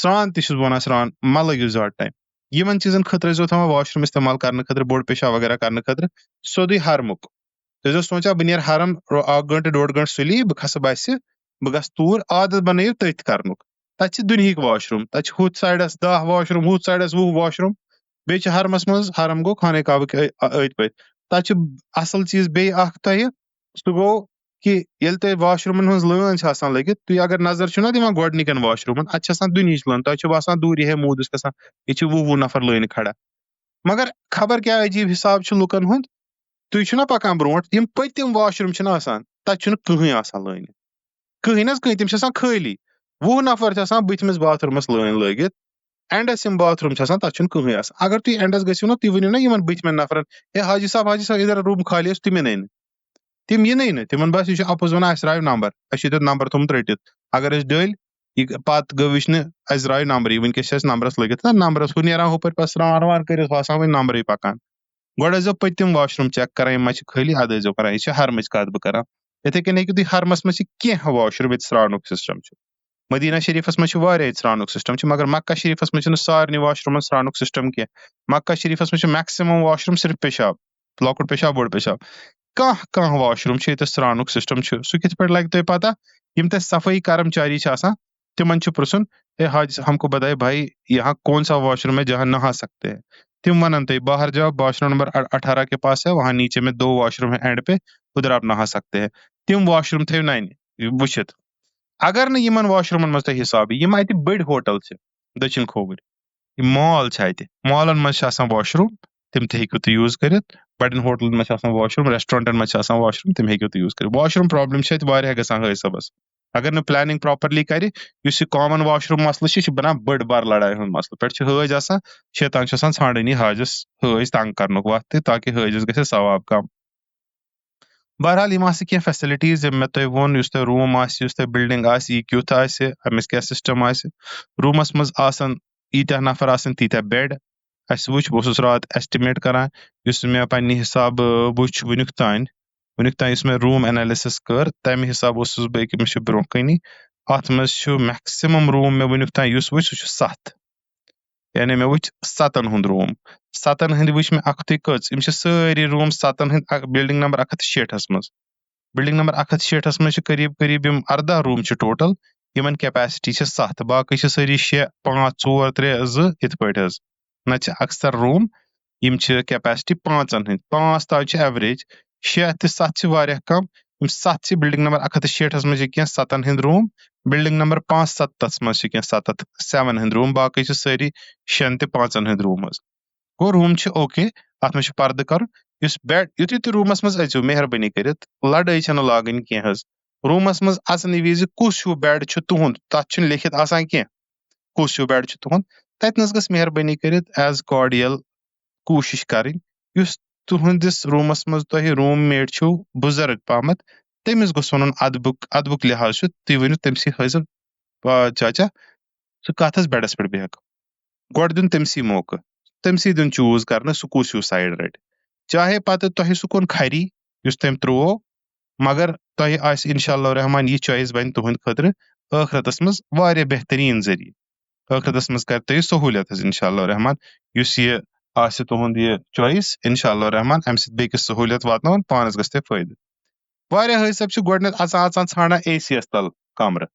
سرٛان تہِ چھُس بہٕ وَنان سرٛان مہ لٲگِو زیادٕ ٹایم. یِمن چیٖزن خٲطرٕ ٲسۍزیو تھاوان واش روٗم استعمال کرنہٕ خٲطرٕ بوٚڑ پیشاب وغیرہ کرنہٕ خٲطرٕ سیوٚدُے حرمُک. تُہۍ ٲسۍزیو سونٛچان بہٕ نیرٕ حرم 1 گٲنٛٹہٕ 1.5 گٲنٛٹہٕ سُلی, بہٕ کھسہٕ بسہِ بہٕ گژھٕ توٗر, عادت بنٲیِو تٔتھۍ کرنُک. تَتہِ چھِ دُنہِکۍ واش روٗم, تَتہِ چھِ ہُتھ سایڈس 10 واش روٗم, ہُتھ سایڈس 20 واش روٗم, بیٚیہِ چھِ حرمس منٛز, حرم گوٚو خانہ کعبٕکۍ أنٛدۍ پٔکۍ, تَتہِ چھُ اَصٕل چیٖز بیٚیہِ اکھ تۄہہِ, سُہ گوٚو کہِ ییٚلہِ تۄہہِ واش روٗمن ہٕنٛز لٲن چھِ آسان لٔگِتھ, تُہۍ اگر نظر چھِو نا دِوان گۄڈٕنِکٮ۪ن واش روٗمن, اَتہِ چھِ آسان دُنہِچ لٲن, تۄہہِ چھُو باسان دوٗرِ ہے موٗدِس گژھان, ییٚتہِ چھِ 20 نفر لٲنہِ کھڑا. مگر خبر کیٛاہ عجیٖب حِساب چھُ لُکن ہُنٛد, تُہۍ چھِو نا پکان برونٛٹھ, یِم پٔتِم واش روٗم چھِنہ آسان تَتہِ چھُنہٕ کٕہٕنۍ آسان لٲنہِ, کٕہٕنۍ حظ کٕہٕنۍ, تِم چھِ آسان خٲلی. 20 نفر چھِ آسان بٕتھمِس باتھ روٗمس لٲنۍ لٲگِتھ, اینڈس یِم باتھ روٗم چھِ آسان تَتھ چھُنہٕ کٕہٕنۍ آسان. اگر تُہۍ اینڈس گٔژھِو نا, تُہۍ ؤنِو نا یِمن بٕتھمٮ۪ن نفرن ہے حاجی صاحب ادھر روٗم خالی اوس, تِم یِنٕے نہٕ, تِم یِنٕے نہٕ, تِمن باسہِ یہِ چھُ اَپُز وَنان اَسہِ درٛایو نمبر, اَسہِ چھُ ییٚتٮ۪تھ نمبر تھوٚمُت رٔٹِتھ, اگر أسۍ ڈٔلۍ یہِ پتہٕ گوٚو وٕچھنہِ اَسہِ درٛایو نمبرٕے, وٕنکیٚس چھِ اَسہِ نمبرس لٔگِتھ نا نمبرس, ہُہ نیران ہُپٲرۍ پتہٕ سرٛان وان کٔرِتھ باسان وۄنۍ نمبرٕے پکان. گۄڈٕ ٲسۍزیو پٔتِم واش روٗم چیک کران, یِم ما چھِ خٲلی, اَدٕ ٲسۍزیو کران. یہِ چھِ حرمٕچ کتھ بہٕ کران. یِتھٕے کٔنۍ ہیٚکِو تُہۍ حرمس منٛز چھِ کینٛہہ واش روٗم ییٚتہِ سرٛانُک سسٹم چھُ, مدیٖنہ شریٖفس منٛز چھُ واریاہ ییٚتہِ سرٛانُک سسٹم چھُ, مگر مکہ شریٖفس منٛز چھُنہٕ سارنٕے واش روٗمن سرٛانُک سسٹم کینٛہہ. مکہ شریٖفس منٛز چھُ میکسِمم واش روٗم صرف پیشاب, لۄکُٹ پیشاب بوٚڑ پیشاب. کانٛہہ واش روٗم چھُ ییٚتٮ۪تھ سرٛانُک سسٹم چھُ, سُہ کِتھ پٲٹھۍ لگہِ تۄہہِ پتہ, یِم تَتہِ صفٲیی کرمچاری چھِ آسان تِمن چھُ پرٛژھُن ہے حاجی ہم کو بتائیے بھائی یہاں کون سا واش روٗم ہے جہاں نہا سکتے ہیں. تِم وَنن تۄہہِ باہر جاؤ واش روٗم نمبر 18 کے پاس ہے, وہاں نیچے میں 2 واش روٗم ہے اینڈ پہ, ادھر آپ نہا سکتے ہیں. تِم واش روٗم تھٲیِو نَنہِ وٕچھِتھ. اگر نہٕ یِمن واش روٗمن منٛز تۄہہِ حِسابٕے, یِم اَتہِ بٔڑۍ ہوٹل چھِ دٔچھِنۍ کھووٕرۍ, یِم مال چھِ اَتہِ, مالن منٛز چھِ آسان واش روٗم, تِم تہِ ہیٚکِو تُہۍ یوٗز کٔرِتھ. بڑٮ۪ن ہوٹلن منٛز چھِ آسان واش روٗم, ریسٹورنٹن منٛز چھِ آسان واش روٗم, تِم ہیٚکِو تُہۍ یوٗز کٔرِتھ. واش روٗم پرابلم چھِ اَتہِ واریاہ گژھان حٲج صٲبس. اگر نہٕ پلاننگ پراپرلی کرِ, یُس یہِ کامن واش روٗم مسلہٕ چھُ, یہِ چھُ بنان بٔڑ بار لڑایہِ ہُنٛد مسلہٕ. پٮ۪ٹھٕ چھِ حٲج آسان, شیطان چھُ آسان ژھانڈٲنی حاجس حٲج تنگ کرنُک وتھ تہِ, تاکہِ حٲجس گژھِ ثواب کم. بہرحال یِم آسہٕ کینٛہہ فیسلٹیٖز یِم مےٚ تۄہہِ ووٚن, یُس تۄہہِ روٗم آسہِ, یُس تۄہہِ بِلڈِنٛگ آسہِ, یہِ کیُتھ آسہِ, أمِس کیٛاہ سِسٹم آسہِ. روٗمس منٛز آسن ییٖتیٛاہ نفر آسن تیٖتیٛاہ بیڈ. اَسہِ وٕچھ, بہٕ اوسُس راتھ ایسٹِمیٹ کران, یُس مےٚ پننہِ حسابہٕ وٕچھ وُنیُک تام یُس مےٚ روٗم اینلسِس کٔر, تمہِ حسابہٕ اوسُس بہٕ أکہِ مےٚ چھُ برونٛہہ کَنی, اتھ منٛز چھُ میکسِمم روٗم مےٚ وُنیُک تام یُس وٕچھ سُہ چھُ 7, یعنی مےٚ وٕچھ 7 ہُنٛد روٗم. 7 ہٕنٛدۍ وٕچھ مےٚ اکھتُے کٔژ, یِم چھِ سٲری روٗم 7 ہٕنٛدۍ بِلڈِنٛگ نمبر 160 منٛز. بِلڈِنٛگ نمبر 160 منٛز چھِ قریٖب یِم 14 روٗم چھِ ٹوٹل, یِمن کیپیسٹی چھِ 7, باقٕے چھِ سٲری 6, 5, 4, 3, 2 یِتھ پٲٹھۍ حظ. نتہٕ چھِ اکثر روٗم یِم چھِ کیپیسٹی 5 ہٕنٛدۍ, 5 تام چھِ ایوریج, 6 تہٕ 7 چھِ واریاہ کم. یِم 7 چھِ بِلڈِنٛگ نمبر 160 منٛز چھِ کینٛہہ 7 ہٕنٛدۍ روٗم, بِلڈِنٛگ نمبر 75 منٛز چھِ کینٛہہ 7 ہٕنٛدۍ روٗم, باقٕے چھِ سٲری 6 تہٕ 5 ہٕنٛدۍ روٗم حظ. گوٚو روٗم چھِ اوکے, اتھ منٛز چھُ پردٕ کرُن. یُس بیڈ, یُتھُے تُہۍ روٗمس منٛز أژِو مہربٲنی کٔرِتھ, لڑٲے چھنہٕ لاگٕنۍ کینٛہہ حظ. روٗمس منٛز اژنہٕ وِزِ کُس ہیوٗ بیڈ چھُ تُہُنٛد, تتھ چھُنہٕ لیکھِتھ آسان کینٛہہ کُس ہیوٗ بیڈ چھُ تُہُنٛد. تتنس گٔژھ مہربٲنی کٔرِتھ ایز کارڈِیل کوٗشِش کرٕنۍ, یُس تُہنٛدِس روٗمس منٛز تۄہہِ روٗم میٹ چھُو بُزرٕگ پہمتھ, تٔمِس گوٚژھ وَنُن ادبُک لحاظ چھُ, تُہۍ ؤنِو تٔمسٕے حٲضِر چاچا ژٕ کتھ حظ بیڈس پٮ۪ٹھ بیٚہکھ. گۄڈٕ دیُن تٔمسٕے موقعہٕ تٔمسٕے دیُن چوٗز کرنہٕ سُہ کُس ہیوٗ سایڈ رَٹہِ چاہے پتہٕ تۄہہِ سُہ کُن کھری یُس تٔمۍ ترٛوو مگر تۄہہِ آسہِ انشاء اللہ رحمان یہِ چویِس بنہِ تُہنٛدِ خٲطرٕ ٲخرتس منٛز واریاہ بہتریٖن ذٔریعہٕ ٲخرتس منٛز کرِ تۄہہِ سہوٗلیت حظ انشاء اللہ رحمان یُس یہِ آسہِ تُہُنٛد یہِ چویِس انشاء اللہ رحمان امہِ سۭتۍ بیٚکِس سہوٗلیت واتناوان پانس گژھِ تۄہہِ فٲیدٕ واریاہ حٲج صٲب چھِ گۄڈٕنیتھ اژان ژھانڈان اے سی یس تل کمرٕ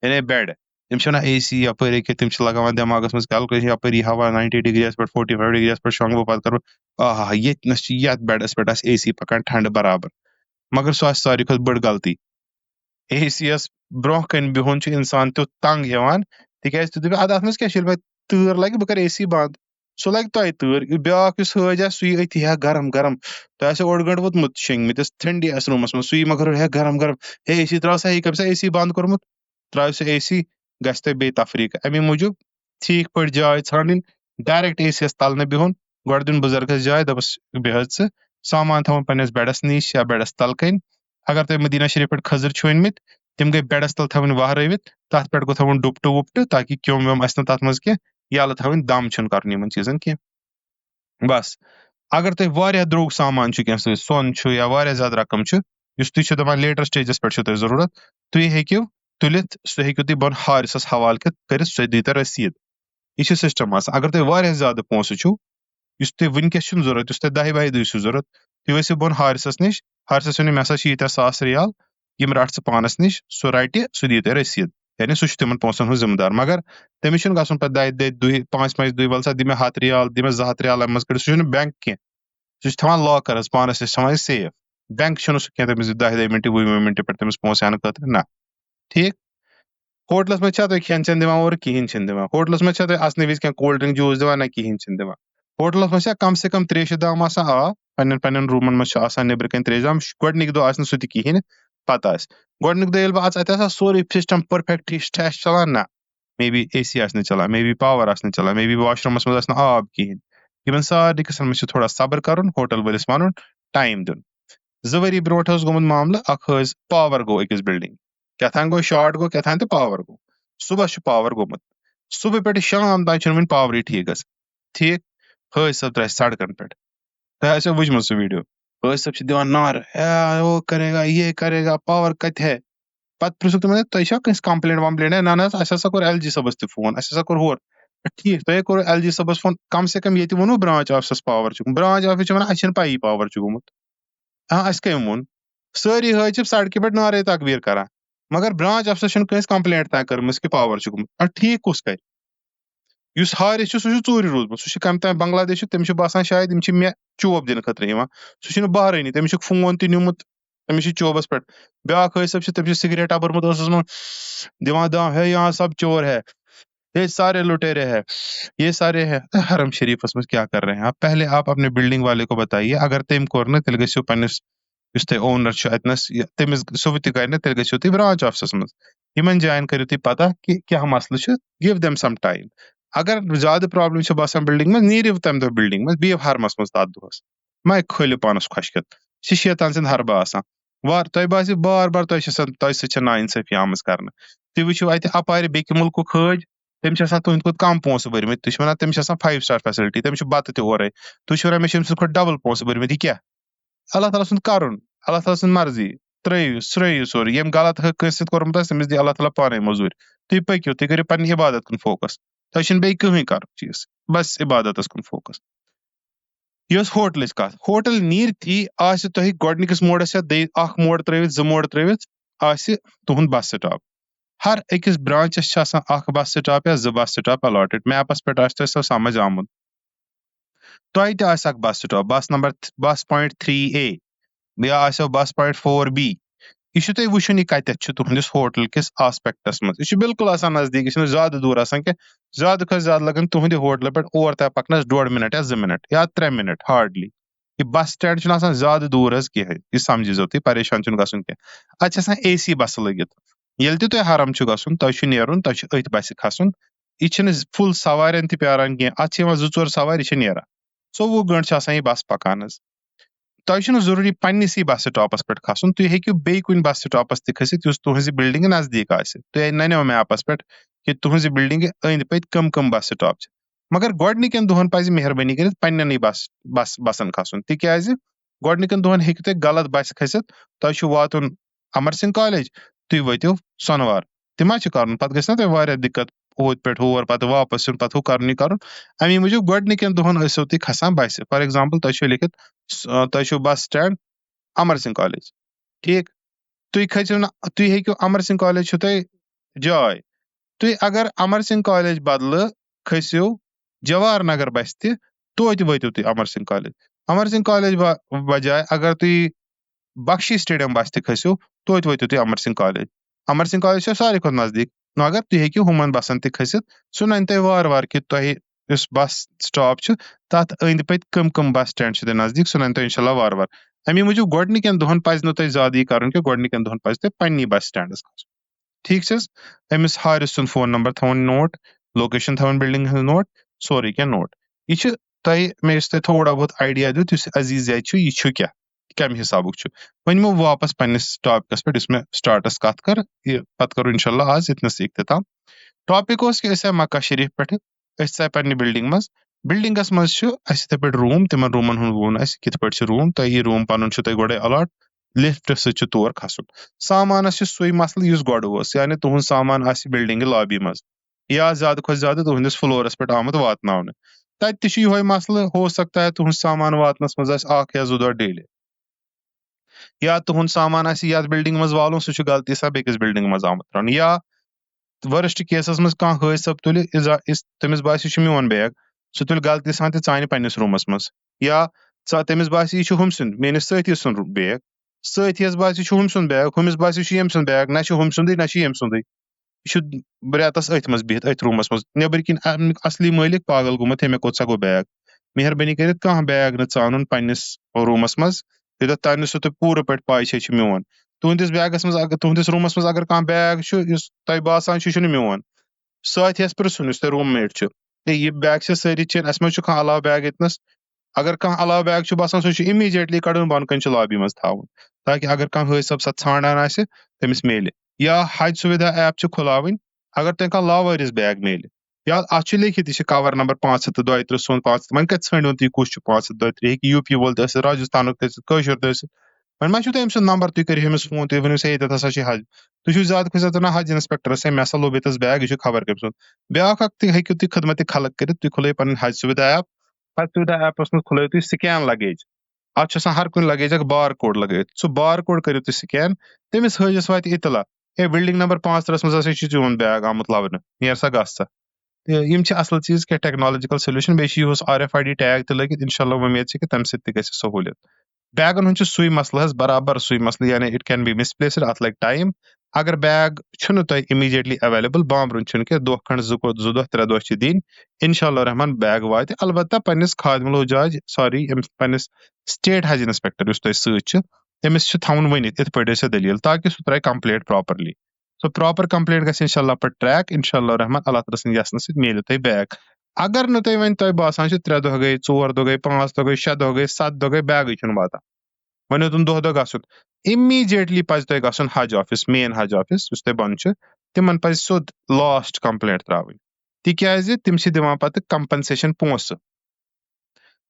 یعنی بیڈ تِم چھِ ونان اے سی یپٲرۍ ہیٚکہِ تِم چھِ لگاوان دٮ۪ماغس منٛز کیلکُلیشن یپٲری ہوا 90 ڈگریَس پٮ۪ٹھ 45 ڈگریَس پٮ۪ٹھ شۄنٛگہٕ بہٕ پتہٕ کرٕ بہٕ ییٚتہِ نس چھِ یتھ بیڈس پٮ۪ٹھ آسہِ اے سی پکان ٹھنڈٕ برابر مگر سُہ آسہِ ساروی کھۄتہٕ بٔڑ غلطی اے سی یس برونٛہہ کنہِ بِہُن چھُ انسان تیُتھ تنگ یِوان تِکیازِ تُہۍ دٔپِو ادٕ اتھ منٛز کیاہ چھُ ییٚلہِ مےٚ تۭر لگہِ بہٕ کرٕ اے سی بنٛد سُہ لگہِ تۄہہِ تۭر بیاکھ یُس حٲج آسہِ سُہ یی أتھی ہے گرم گرم تۄہہِ آسیو اوٚڑ گٲنٛٹہٕ ووتمُت شیٚنگمٕتِس ٹھنڈی آسہِ روٗمس منٛز سُہ یی مگر ہے گرم گرم اے سی تراو سا یہِ کٔمۍ سا اے سی بنٛد کوٚرمُت ترٛٲیِو سُہ اے سی گژھِ تۄہہِ بیٚیہِ تفریٖق امی موٗجوٗب ٹھیٖک پٲٹھۍ جاے ژھانڈٕنۍ ڈایریکٹ اے سی یس تل نہٕ بِہُن گۄڈٕ دیُن بُزرگس جاے دپس بیٚہہ حظ ژٕ سامان تھاوُن پننِس بیڈس نِش یا بیڈس تل کنۍ اگر تۄہہِ مدیٖنہ شریٖف پٮ۪ٹھ کھٔزٕر چھُ أنمٕتۍ تِم گٔے بیڈس تل تھاوٕنۍ وہرٲوِتھ تتھ پٮ۪ٹھ گوٚو تھاوُن ڈُپٹہٕ وُپٹہٕ تاکہِ کیوٚم ویوٚم آسہِ نہٕ تتھ منٛز کینٛہہ یلہٕ تھاوٕنۍ دم چھُنہٕ کرُن یِمن چیٖزن کینٛہہ بس اگر تۄہہِ واریاہ درٛوگ سامان چھُ کینٛہہ سۭتۍ سۄن چھُ یا واریاہ زیادٕ رقم چھُ یُس تُہۍ چھِو دپان لیٹر سٹیجس پٮ۪ٹھ چھُو تۄہہِ ضروٗرت تُہۍ ہیٚکِو تُلِتھ سُہ ہیٚکِو تُہۍ بۄن حارسس حوالہٕ کٔرِتھ سُہ دی تۄہہِ رٔسیٖد یہِ چھُ سسٹم آسان اگر تۄہہِ واریاہ زیادٕ پونٛسہٕ چھُو یُس تۄہہِ وٕنکیٚس چھُنہٕ ضروٗرت یُس تۄہہِ 10 دۄہہِ چھُو ضروٗرت تُہۍ ؤسِو بۄن حارسس نِش حارسس ؤنِو مےٚ ہسا چھِ ییٖتیاہ ساس رِیال یِم رٹ ژٕ پانس نِش سُہ رٹہِ سُہ دی تۄہہِ رٔسیٖد یعنی سُہ چھُ تِمن پونٛسن ہُنٛد ذمہٕ دار مگر تٔمِس چھُنہٕ گژھُن پتہٕ 10 دۄہہِ 5 دۄہہِ ول سا دِ مےٚ 100 رِیال دِ مےٚ 200 رِیال امہِ منٛز کٔڑِتھ سُہ چھُنہٕ بینٛک کینٛہہ سُہ چھُ تھاوان لاکرس پانس نِش تھاوان سیف بینٛک چھُنہٕ سُہ کینٛہہ تٔمِس 10 مِنٹہِ 20 مِنٹہِ پٮ۪ٹھ تٔمِس پونٛسہٕ ہٮ۪نہٕ خٲطرٕ نہ ٹھیٖک ہوٹلس منٛز چھا تۄہہِ کھٮ۪ن چٮ۪ن دِوان اورٕ کِہینۍ چھِنہٕ دِوان ہوٹلس منٛز چھا تۄہہِ اژنہٕ وِزِ کینٛہہ کولڈ ڈرٛنک جوٗس دِوان نہ کِہینۍ چھِنہٕ دِوان ہوٹلس منٛز چھا کم سے کم تریشہِ دام آسان پننٮ۪ن روٗمن منٛز چھُ آسان نیبرٕ کنۍ تریشہِ دام گۄڈٕنِکۍ دۄہ آسہِ نہٕ سُہ تہِ کِہینۍ نہٕ پتہٕ آسہِ گۄڈٕنیُک دۄہ ییٚلہِ بہٕ اژٕ اتہِ آسان سورُے سسٹم پٔرفیکٹ ٹھیٖک چھا چلان نہ مے بی اے سی آسہِ نہٕ چلان مے بی پاور آسہِ نہٕ چلان مے بی واش روٗمس منٛز آسہِ نہٕ آب کِہینۍ یِمن سارنٕے قٕصن منٛز چھُ تھوڑا صبر کرُن ہوٹل وٲلِس ونُن ٹایم دیُن 2 ؤری برونٛٹھ اوس گوٚمُت معاملہٕ اکھ حظ پاور گوٚو أکِس بلڈنٛگ کیٛاتھانۍ گوٚو شاٹ گوٚو کیٛاتھانۍ تہٕ پاور گوٚو صبحس چھُ پاور گوٚمُت صبح پٮ۪ٹھٕ شام تام چھُنہٕ وُنہِ پاورٕے ٹھیٖک گژھان ٹھیٖک حٲج صٲب درٛاے سڑکن پٮ۪ٹھ تۄہہِ آسیو وٕچھمُت سُہ ویٖڈیو حٲج صٲب چھِ دِوان نعرٕ وہ کرے گا یہ کرے گا پاور کتہِ ہے پتہٕ پرٛژھُکھ تِمن تۄہہِ چھا کٲنٛسہِ کمپلینٹ ومپلینٹ نہ نہ حظ اَسہِ ہسا کوٚر ایل جی صٲبس تہِ فون اَسہِ ہسا کوٚر ہور ٹھیٖک تۄہے کوٚروٕ ایل جی صٲبس فون کم سے کم ییٚتہِ ووٚنوٕ برانچ آفسس پاور چھُ برانچ آفِس چھِ ونان اَسہِ چھنہٕ پیی پاور چھُ گوٚمُت اَسہِ کٔمۍ ووٚن سٲری حٲج چھِ سڑکہِ پٮ۪ٹھ نعرے تقبیٖر کران مگر برانچ آفسس چھنہٕ کٲنٛسہِ کمپلینٹ تانۍ کٔرمٕژ کہِ پاور چھُ گوٚمُت ٹھیٖک کُس کرِ یُس ہارِس چھُ سُہ چھُ ژوٗرِ روٗدمُت سُہ چھُ کمہِ تانۍ بنگلادیش چھُ تٔمِس چھُ باسان شاید یِم چھِ مےٚ چوب دِنہٕ خٲطرٕ یِوان سُہ چھُنہٕ بہرٲنی تٔمِس چھُکھ فون تہِ نیوٗمُت تٔمِس چھُ چوبس پٮ۪ٹھ بیاکھ حٲج صٲب چھُ تٔمِس چھُ سِگریٹا بوٚرمُت ٲسس منٛز دِوان دام ہے یہاں سب چور ہے یہ سارے لٹیرے ہے یہ سارے ہے حرم شریفس منٛز کیٛاہ کر رہے ہیں آپ پہلے آپ اپنے بلڈنگ والے کو بتائیے اگر تٔمۍ کوٚر نہٕ تیٚلہِ گٔژھِو پننِس یُس تۄہہِ اونر چھُ اتنس تٔمِس سُہ تہِ کرِ نہٕ تیٚلہِ گٔژھِو تُہۍ برانچ آفسس منٛز یِمن جاین کٔرِو تُہۍ پتہ کہِ کیٛاہ مسلہٕ چھُ گِو دیم سم ٹایم اگر زیادٕ پرابلم چھِ باسان بلڈنگ منٛز نیٖرِو تمہِ دۄہ بلڈنگ منٛز بِہِو حرمس منٛز تتھ دۄہس مہ کھٲلِو پانس خۄشکٮ۪تھ یہِ چھِ شیطان سٕنٛدۍ حربہٕ آسان تۄہہِ باسہِ بار بار تۄہہِ سۭتۍ چھِ نا انصٲفی آمٕژ کرنہٕ تُہۍ وٕچھِو اتہِ اپارِ بیٚکہِ مُلکُک حٲج تٔمِس چھِ آسان تُہنٛدِ کھۄتہٕ کم پونٛسہٕ بٔرمٕتۍ تُہۍ چھِو ونان تٔمِس چھِ آسان 5 سٹار فیسلٹی تٔمِس چھُ بتہٕ تہِ اورے تُہۍ چھِو ونان مےٚ چھِ أمۍ سٕنٛدِ کھۄتہٕ ڈبل پونٛسہٕ بٔرمٕتۍ یہِ کیٛاہ اللہ تعالیٰ سُنٛد کرُن اللہ تعالیٰ سٕنٛز مرضی ترٛٲیِو سورُے ییٚمۍ غلط کٲنٛسہِ سۭتۍ کوٚرمُت آسہِ تٔمِس دی اللہ تعالیٰ پانے موٚزوٗرۍ تُہۍ پٔکِو تُہۍ کٔرِو پننہِ عبادت کُن فوکس تۄہہِ چھُنہٕ بیٚیہِ کٕہٕنۍ کرُن چیٖز بس عبادتس کُن فوکس یہِ ٲس ہوٹلٕچ کتھ ہوٹل نیٖرتھی آسہِ تۄہہِ گۄڈنِکِس موڈس یا اکھ موڈ ترٲوِتھ 2 موڈ ترٲوِتھ آسہِ تُہنٛد بس سٹاپ ہر أکِس برانچس چھِ آسان اکھ بس سٹاپ یا 2 بس سٹاپ الاٹڈ میپس پٮ۪ٹھ آسہِ تۄہہِ سۄ سمجھ آمُت تۄہہِ تہِ آسہِ اکھ بس سٹاپ بس نمبر بس پوینٹ 3A یا آسیو بس پوینٹ 4B یہِ چھُ تۄہہِ وٕچھُن یہِ کتٮ۪تھ چھُ تُہنٛدِس ہوٹل کِس آسپیکٹس منٛز یہِ چھُ بالکُل آسان نزدیٖک یہِ چھُنہٕ زیادٕ دوٗر آسان کینٛہہ زیادٕ کھۄتہٕ زیادٕ لگن تُہنٛدِ ہوٹلہٕ پٮ۪ٹھ اور تام پکنس 1.5 منٹ یا 2 منٹ یا 3 منٹ ہارڈلی یہِ بس سٹینڈ چھُنہٕ آسان زیادٕ دوٗر حظ کینٛہہ یہِ سمجھزیو تُہۍ پریشان چھُنہٕ گژھُن کینٛہہ اتہِ چھِ آسان اے سی بسہٕ لٔگِتھ ییٚلہِ تہِ تۄہہِ حرم چھُ گژھُن تۄہہِ چھُ نیرُن تۄہہِ چھُ أتھۍ بسہِ کھسُن یہِ چھِنہٕ فُل سوارٮ۪ن تہِ پیاران کینٛہہ اتھ چھِ یِوان 2-4 سوارِ یہِ چھِ نیران 24 گٲنٛٹہٕ چھِ آسان یہِ بس پکان حظ تۄہہِ چھُنہٕ ضروٗری پننِسٕے بس سٹاپس پٮ۪ٹھ کھسُن تُہۍ ہیٚکِو بیٚیہِ کُنہِ بس سٹاپس تہِ کھٔسِتھ یُس تُہنٛزِ بلڈنگہِ نزدیٖک آسہِ تۄہہِ ننیو میپس پٮ۪ٹھ کہِ تُہنٛزِ بلڈنگہِ أنٛدۍ پٔکۍ کٕم بس سٹاپ چھِ مگر گۄڈنِکٮ۪ن دۄہن پزِ مہربٲنی کٔرِتھ پننٮ۪نٕے بسن کھسُن تِکیازِ گۄڈنِکٮ۪ن دۄہن ہیٚکِو تۄہہِ غلط بسہِ کھٔسِتھ تۄہہِ چھُ واتُن امر سنگھ کالیج تُہۍ وٲتِو سۄنوار تہِ ما چھُ کرُن پتہٕ گژھِ نا تۄہہِ واریاہ دِقت ہوٚتۍ پٮ۪ٹھ ہور پتہٕ واپس یُن پتہٕ ہُہ کرُن یہِ کرُن امی موٗجوٗب گۄڈنِکٮ۪ن دۄہن ٲسِو تُہۍ کھسان بسہِ فار ایگزامپل تۄہہِ چھُو لیکھِتھ تۄہہِ چھُو bus stand Amar Singh college ٹھیٖک تُہۍ کھٔسِو نہٕ تُہۍ ہیٚکِو امر سنگھ کالیج چھُو تۄہہِ جاے تُہۍ اگر امر سنگھ کالیج بدلہٕ کھٔسِو جواہر نگر بسہِ تہِ توتہِ وٲتِو تُہۍ امر سنگھ کالیج امر سنگھ کالیج بجاے اگر تُہۍ بخشی سٹیڈیم بس تہِ کھٔسِو توتہِ وٲتِو تُہۍ امر سنگھ کالیج امر سنگھ کالیج چھُ ساروی کھۄتہٕ نزدیٖک مگر تُہۍ ہیٚکِو ہُمن بسن تہِ کھٔسِتھ سُہ ننہِ تۄہہِ وارٕ وارٕ کہِ تۄہہِ یُس بس سٹاپ چھُ تتھ أنٛدۍ پٔکۍ کٕم بس سٹینڈ چھِ تۄہہِ نزدیٖک سُہ ننہِ تۄہہِ انشاء اللہ وارٕ وارٕ امی موٗجوٗب گۄڈنِکٮ۪ن دۄہن پزِ نہٕ تۄہہِ زیادٕ یہِ کرُن کینٛہہ گۄڈنِکٮ۪ن دۄہن پزِ تۄہہِ پننی بس سٹینڈس کھسُن ٹھیٖک چھِ حظ أمِس حارث سُنٛد فون نمبر تھاوُن نوٹ لوکیشن تھاوٕنۍ بِلڈنٛگ ہٕنٛز نوٹ سورُے کینٛہہ نوٹ یہِ چھُ تۄہہِ مےٚ یُس تۄہہِ تھوڑا بہت آیڈیا دیُت یُس عزیٖز زیادٕ چھُ یہِ چھُ کیٛاہ کمہِ حسابُک چھُ وۄنۍ یِمو واپس پننِس ٹاپکس پٮ۪ٹھ یُس مےٚ سٹارٹس کتھ کٔر یہِ پتہٕ کرو انشاء اللہ آز ییٚتنس اختتام ٹاپک اوس کہِ أسۍ آے مکہ شریٖف پٮ۪ٹھٕ أسۍ ژاے پننہِ بِلڈنٛگ منٛز بِلڈنٛگس منٛز چھُ اَسہِ یِتھٕے پٲٹھۍ روٗم تِمن روٗمن ہُنٛد ووٚن اَسہِ کِتھ پٲٹھۍ چھِ روٗم تۄہہِ یہِ روٗم پنُن چھُ تۄہہِ گۄڈے الاٹ لفٹ سۭتۍ چھُ تور کھسُن سامانس چھُ سُے مسلہٕ یُس گۄڈٕ اوس یعنی تُہنٛد سامان آسہِ بِلڈنٛگہِ لابی منٛز یا زیادٕ کھۄتہٕ زیادٕ تُہنٛدِس فلورس پٮ۪ٹھ آمُت واتناونہٕ تتہِ تہِ چھُ یِہوے مسلہٕ ہو سکتا ہے تُہنٛد سامان واتنس منٛز آسہِ اکھ یا زٕ دۄہ ڈِلے یا تُہنٛد سامان آسہِ یتھ بِلڈنٛگ منٛز والُن سُہ چھُ غلطی سان بیٚکِس بِلڈنٛگ منٛز آمُت ترٛاونہٕ یا ورسٹ کیسس منٛز کانٛہہ حٲج صٲب تُلہِ تٔمِس باسہِ یہِ چھُ میون بیگ سُہ تُلہِ غلطی سان تہِ ژانہِ پننِس روٗمس منٛز یا تٔمِس باسہِ یہِ چھُ ہُمۍ سُنٛد میٲنِس سٲتھی سُنٛد بیگ سٲتھیس باسہِ یہِ چھُ ہُمۍ سُنٛد بیگ ہُمِس باسہِ یہِ چھُ ییٚمۍ سُنٛد بیگ نہ چھُ ہُمۍ سُنٛدٕے نہ چھُ ییٚمۍ سُنٛدٕے یہِ چھُ رٮ۪تس أتھۍ منٛز بِہِتھ أتھۍ روٗمس منٛز نیبرۍ کِنۍ امیُک اصلی مٲلِک پاگل گوٚمُت ہے مےٚ کوٚت سا گوٚو بیگ مہربٲنی کٔرِتھ کانٛہہ بیگ نہٕ ژانُن پننِس روٗمس منٛز یوٚتتھ تانۍ نہٕ سُہ تۄہہِ پوٗرٕ پٲٹھۍ پاے چھِ یہِ چھُ میون تُہنٛدِس بیگس منٛز اگر تُہنٛدِس روٗمس منٛز اگر کانٛہہ بیگ چھُ یُس تۄہہِ باسان چھُ یہِ چھُنہٕ میون سٲتھیس پرٕژھُن یُس تۄہہِ روٗم میٹ چھُ ہے یہِ بیگ چھِ سٲری چینۍ اسہِ منٛز چھُ کانٛہہ علاوٕ بیگ ییٚتنس اگر کانٛہہ علاوٕ بیگ چھُ باسان سُہ چھُ اِمیٖڈیٹلی کڑُن بۄنہٕ کنہِ چھُ لابی منٛز تھاوُن تاکہِ اگر کانٛہہ حٲج صٲب سۄ ژھانڈان آسہِ تٔمِس میلہِ یا حج سُوِدا ایپ چھِ کھُلاوٕنۍ اگر تۄہہِ کانٛہہ لاوٲرِس بیگ میلہِ یا اتھ چھُ لیکھِتھ یہِ چھِ کور نمبر 532 سون 5 وۄنۍ کتہِ ژھٲنڈون تُہۍ کُس چھُ 532 ہیٚکہِ یوٗ پی وول تہِ ٲسِتھ راجستھانُک تہِ ٲسِتھ کٲشُر تہِ ٲسِتھ وۄنۍ ما چھُو تۄہہِ أمۍ سُنٛد نمبر تُہۍ کٔرِو أمِس فون تُہۍ ؤنِو سا ییٚتٮ۪تھ ہسا چھِ حج تُہۍ چھِو زیادٕ کھۄتہٕ زیادٕ ونان حج انسپیکٹرس ہے مےٚ ہسا لوٚب ییٚتٮ۪س بیگ یہِ چھُ خبر کٔمۍ سُنٛد بیاکھ اکھ تہِ ہیٚکِو تُہۍ خدمتِ خلق کٔرِتھ تُہۍ کھُلٲیِو پنٕنۍ حج سُوِدا ایپ حج سُوِدا ایپس منٛز کھُلٲیِو تُہۍ سکین لگیج اتھ چھُ آسان ہر کُنہِ لگیج اکھ بار کوڈ لگٲوِتھ سُہ بار کوڈ کٔرِو تُہۍ سکین تٔمِس حٲجِس واتہِ اطلاع ہے بِلڈنٛگ نمبر 5 منٛز ہسا چھُ چون بیگ آمُت لبنہٕ نیر سا گژھ سا یِم چھِ اصل چیٖز کینٛہہ ٹیکنالجِکل سولوٗشن بیٚیہِ چھِ یِہُس RFID ٹیگ تہِ لٲگِتھ انشاء اللہ وۄمید چھِ کہِ تمہِ سۭتۍ تہِ گژھِ سہوٗلیت بیگن ہُنٛد چھُ سُے مسلہٕ حظ برابر سُے مسلہٕ یعنی اٹ کین بی مِسپلیسڈ اتھ لگہِ ٹایم اگر بیگ چھُنہٕ تۄہہِ اِمیٖڈیٹلی ایویلیبل بامبرُن چھُنہٕ کینٛہہ دۄہ کھنٛڈ 2 دۄہ 3 دۄہ چھِ دِنۍ انشاء اللہ رحمان بیگ واتہِ البتہ پننِس خادمُل حجاج سوری پننِس سٹیٹ حج انسپیکٹر یُس تۄہہِ سۭتۍ چھُ تٔمِس چھُ تھاوُن ؤنِتھ یِتھ پٲٹھۍ ٲسۍ دٔلیٖل تاکہِ سُہ ترٛایہِ کمپلیٹ پراپرلی سُہ پراپر کمپلیٹ گژھِ انشاء اللہ پتہٕ ٹریک انشاء اللہ رحمان اللہ تعالیٰ سٕنٛدِ یژنہٕ سۭتۍ میلہِ تۄہہِ بیگ اگر نہٕ تۄہہِ وۄنۍ تۄہہِ باسان چھُ 3 دۄہ گٔے 4 دۄہ گٔے 5 دۄہ گٔے 6 دۄہ گٔے 7 دۄہ گٔے بیگٕے چھُنہٕ واتان وۄنۍ اوتُن دۄہ گژھُن اِمیٖڈیٹلی پزِ تۄہہِ گژھُن حج آفِس مین حج آفِس یُس تۄہہِ بۄنہٕ چھُ تِمن پزِ سیوٚد لاسٹ کمپلینٹ ترٛاوٕنۍ تِکیازِ تِم چھِ دِوان پتہٕ کمپنسیشن پونٛسہٕ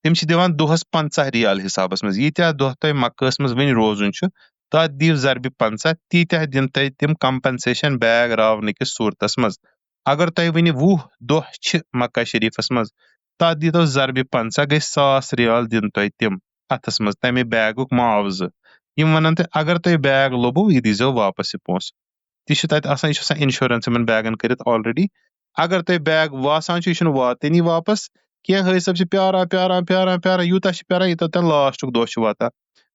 تِم چھِ دِوان دۄہس 50 رِیال حسابس منٛز ییٖتیٛاہ دۄہ تۄہہِ مکہس منٛز وُنہِ روزُن چھُ تتھ دِیِو ضربہِ 50 تیٖتیٛاہ دِنۍ تۄہہِ تِم کمپنسیشن بیگ راونہٕ کِس صوٗرتس منٛز اگر تۄہہِ وُنہِ 20 دۄہ چھِ مکہ شریٖفس منٛز تتھ دیٖتو ضربہِ 50 گٔے 100 رِیال دِنۍ تۄہہِ تِم اتھس منٛز تمے بیگُک معاوضہٕ یِم ونان تۄہہِ اگر تۄہہِ بیگ لوٚبوٕ یہِ دیٖزیو واپس یہِ پونٛسہٕ تہِ چھُ تتہِ آسان یہِ چھُ آسان انشورنس یِمن بیگن کٔرِتھ آلریڈی اگر تۄہہِ بیگ باسان چھُ یہِ چھُنہٕ واتٲنی واپس کینٛہہ حٲج صٲب چھِ پیاران یوٗتاہ چھِ پیاران یوٗتاہ تۄہہِ لاسٹُک دۄہ چھُ واتان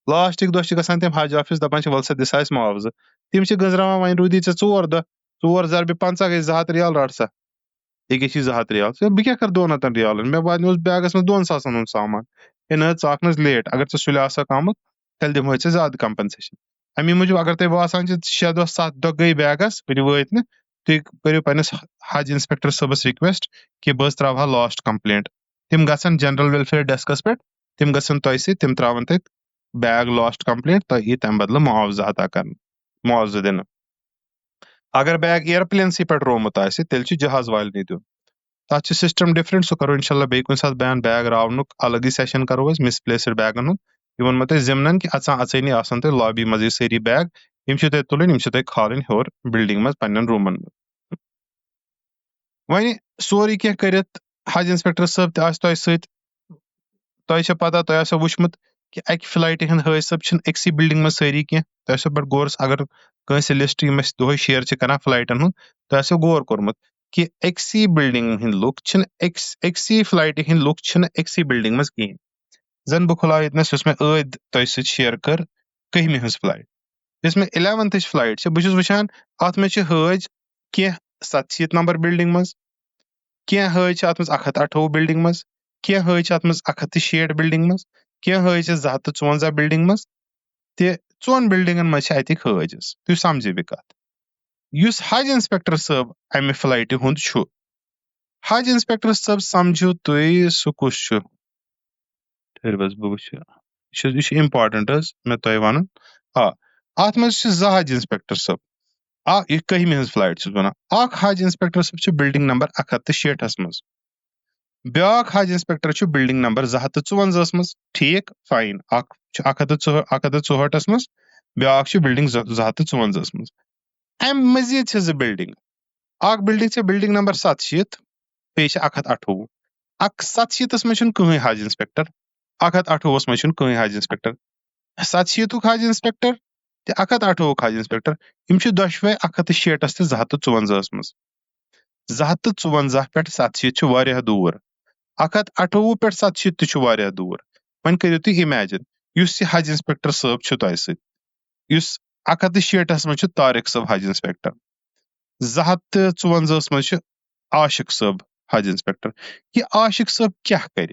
لاسٹٕکۍ دۄہ چھِ گژھان تِم حج آفِس دپان چھِ ول سا دِ سا اَسہِ معاوضہٕ تِم چھِ گٔنٛزراوان وۄنۍ روٗدی ژےٚ 4 دۄہ 4 ضربہِ 50 گٔے 200 رِیال رٹ سا أکِس چھِ 200 رِیال بہٕ کیٛاہ کرٕ 200 رِیالن مےٚ واتنووُس بیگس منٛز 2 ساسن ہُنٛد سامان ہے نہ حظ ژٕ آکھ نہٕ حظ لیٹ اگر ژٕ سُلہِ آسکھ آمُت تیٚلہِ دِمہوے ژےٚ زیادٕ کمپنسیشن امی موٗجوٗب اگر تۄہہِ باسان چھِ 6 دۄہ 7 دۄہ گٔے بیگس وُنہِ وٲتۍ نہٕ تُہۍ کٔرِو پننِس حج انسپیکٹر صٲبس رِکویسٹ کہِ بہٕ حظ تراوٕ ہا لاسٹ کمپلینٹ تِم گژھن جنرل ویلفیر ڈیسکس پٮ۪ٹھ تِم گژھن تۄہہِ سۭتۍ تِم تراون تتہِ بیگ لاسٹ کمپلینٹ تۄہہِ یی تمہِ بدلہٕ معاوضہٕ عطا کرنہٕ معاوضہٕ دِنہٕ اگر بیگ ایرپلینسٕے پٮ۪ٹھ روومُت آسہِ تیٚلہِ چھُ جہاز والنٕے دیُن تَتھ چھُ سِسٹم ڈِفرنٹ سُہ کرو اِنشاء اللہ بیٚیہِ کُنہِ ساتہٕ بیان بیگ راونُک الگٕے سیشن کرو أسۍ مِسپلیسٕڈ بیگن ہُنٛد یہِ ووٚنمو تۄہہِ ضِمنن کہِ اژانٕے آسن تۄہہِ لابی منٛز یہِ سٲری بیگ یِم چھِ تۄہہِ تُلٕنۍ یِم چھِ تۄہہِ کھالٕنۍ ہیوٚر بِلڈنٛگ منٛز پننٮ۪ن روٗمن منٛز وۄنۍ سورُے کینٛہہ کٔرِتھ حج انسپیکٹر صٲب تہِ آسہِ تۄہہِ سۭتۍ تۄہہِ چھےٚ پتہ تۄہہِ آسیو وٕچھمُت کہِ اَکہِ فلایٹہِ ہٕنٛدۍ حٲج صٲب چھِنہٕ أکسٕے بِلڈنٛگ منٛز سٲری کینٛہہ تۄہہِ آسیو بڑٕ غورس اگر کٲنٛسہِ لسٹ یِم أسۍ دۄہے شیر چھِ کران فلایٹن ہُنٛد تۄہہِ آسیو غور کوٚرمُت کہِ أکسٕے بِلڈنٛگ ہٕنٛدۍ لُکھ چھِنہٕ أکسٕے فلایٹہِ ہٕنٛدۍ لُکھ چھِنہٕ أکسٕے بِلڈنٛگ منٛز کِہینۍ زن بہٕ کھُلاو ییٚتنس یۄس مےٚ عٲدۍ تۄہہِ سۭتۍ شیر کٔر کٔہمہِ ہٕنٛز فلایٹ یۄس مےٚ 11th فلایٹ چھِ بہٕ چھُس وٕچھان اتھ منٛز چھِ حٲج کینٛہہ 87 نمبر بِلڈنٛگ منٛز کینٛہہ حٲج چھِ اتھ منٛز 128 بِلڈنٛگ منٛز کینٛہہ حٲج چھِ اتھ منٛز 160 بِلڈنٛگ منٛز کینٛہہ حٲج چھِ 254 بِلڈنٛگ منٛز تہِ 4 بِلڈنٛگن منٛز چھِ اتِکۍ حٲج حظ تُہۍ سمجھِو یہِ کتھ یُس حج انسپیکٹر صٲب امہِ فلایٹہِ ہُنٛد چھُ حج انسپیکٹر صٲب سمجھِو تُہۍ سُہ کُس چھُ ٹھٔہرِو حظ بہٕ وٕچھِ یہِ چھُ امپارٹنٹ حظ مےٚ تۄہہِ وَنُن اتھ منٛز چھِ 2 حج انسپیکٹر صٲب یہِ کٔہمہِ ہٕنٛز فلایٹ چھُس وَنان اکھ حج انسپیکٹر صٲب چھُ بِلڈنٛگ نمبر 106 منٛز بیاکھ حج انسپیکٹر چھُ بِلڈنٛگ نمبر 254 منٛز ٹھیٖک فاین اکھ چھُ 164 منٛز بیاکھ چھُ بِلڈنٛگ 254 منٛز امہِ مٔزیٖد چھِ 2 بِلڈنٛگ اکھ بِلڈنٛگ چھِ بِلڈنٛگ نمبر 87 بیٚیہِ چھِ 128 187 منٛز چھُنہٕ کٕہٕنۍ حج انسپیکٹر 128 منٛز چھُنہٕ کٕہٕنۍ حج انسپیکٹر 87 حج انسپیکٹر تہٕ 128 حج انسپیکٹر یِم چھِ دۄشوے 106 تہٕ 254 منٛز 254 پٮ۪ٹھ 87 چھُ واریاہ دوٗر 128 پٮ۪ٹھ 87 تہِ چھُ واریاہ دوٗر وۄنۍ کٔرِو تُہۍ اِمیجِن یُس یہِ حج انسپیکٹر صٲب چھُ تۄہہِ سۭتۍ یُس 106 منٛز چھُ طارق صٲب حج انسپیکٹر 254 منٛز چھُ عاشق صٲب حج انسپیکٹر یہِ عاشق صٲب کیاہ کرِ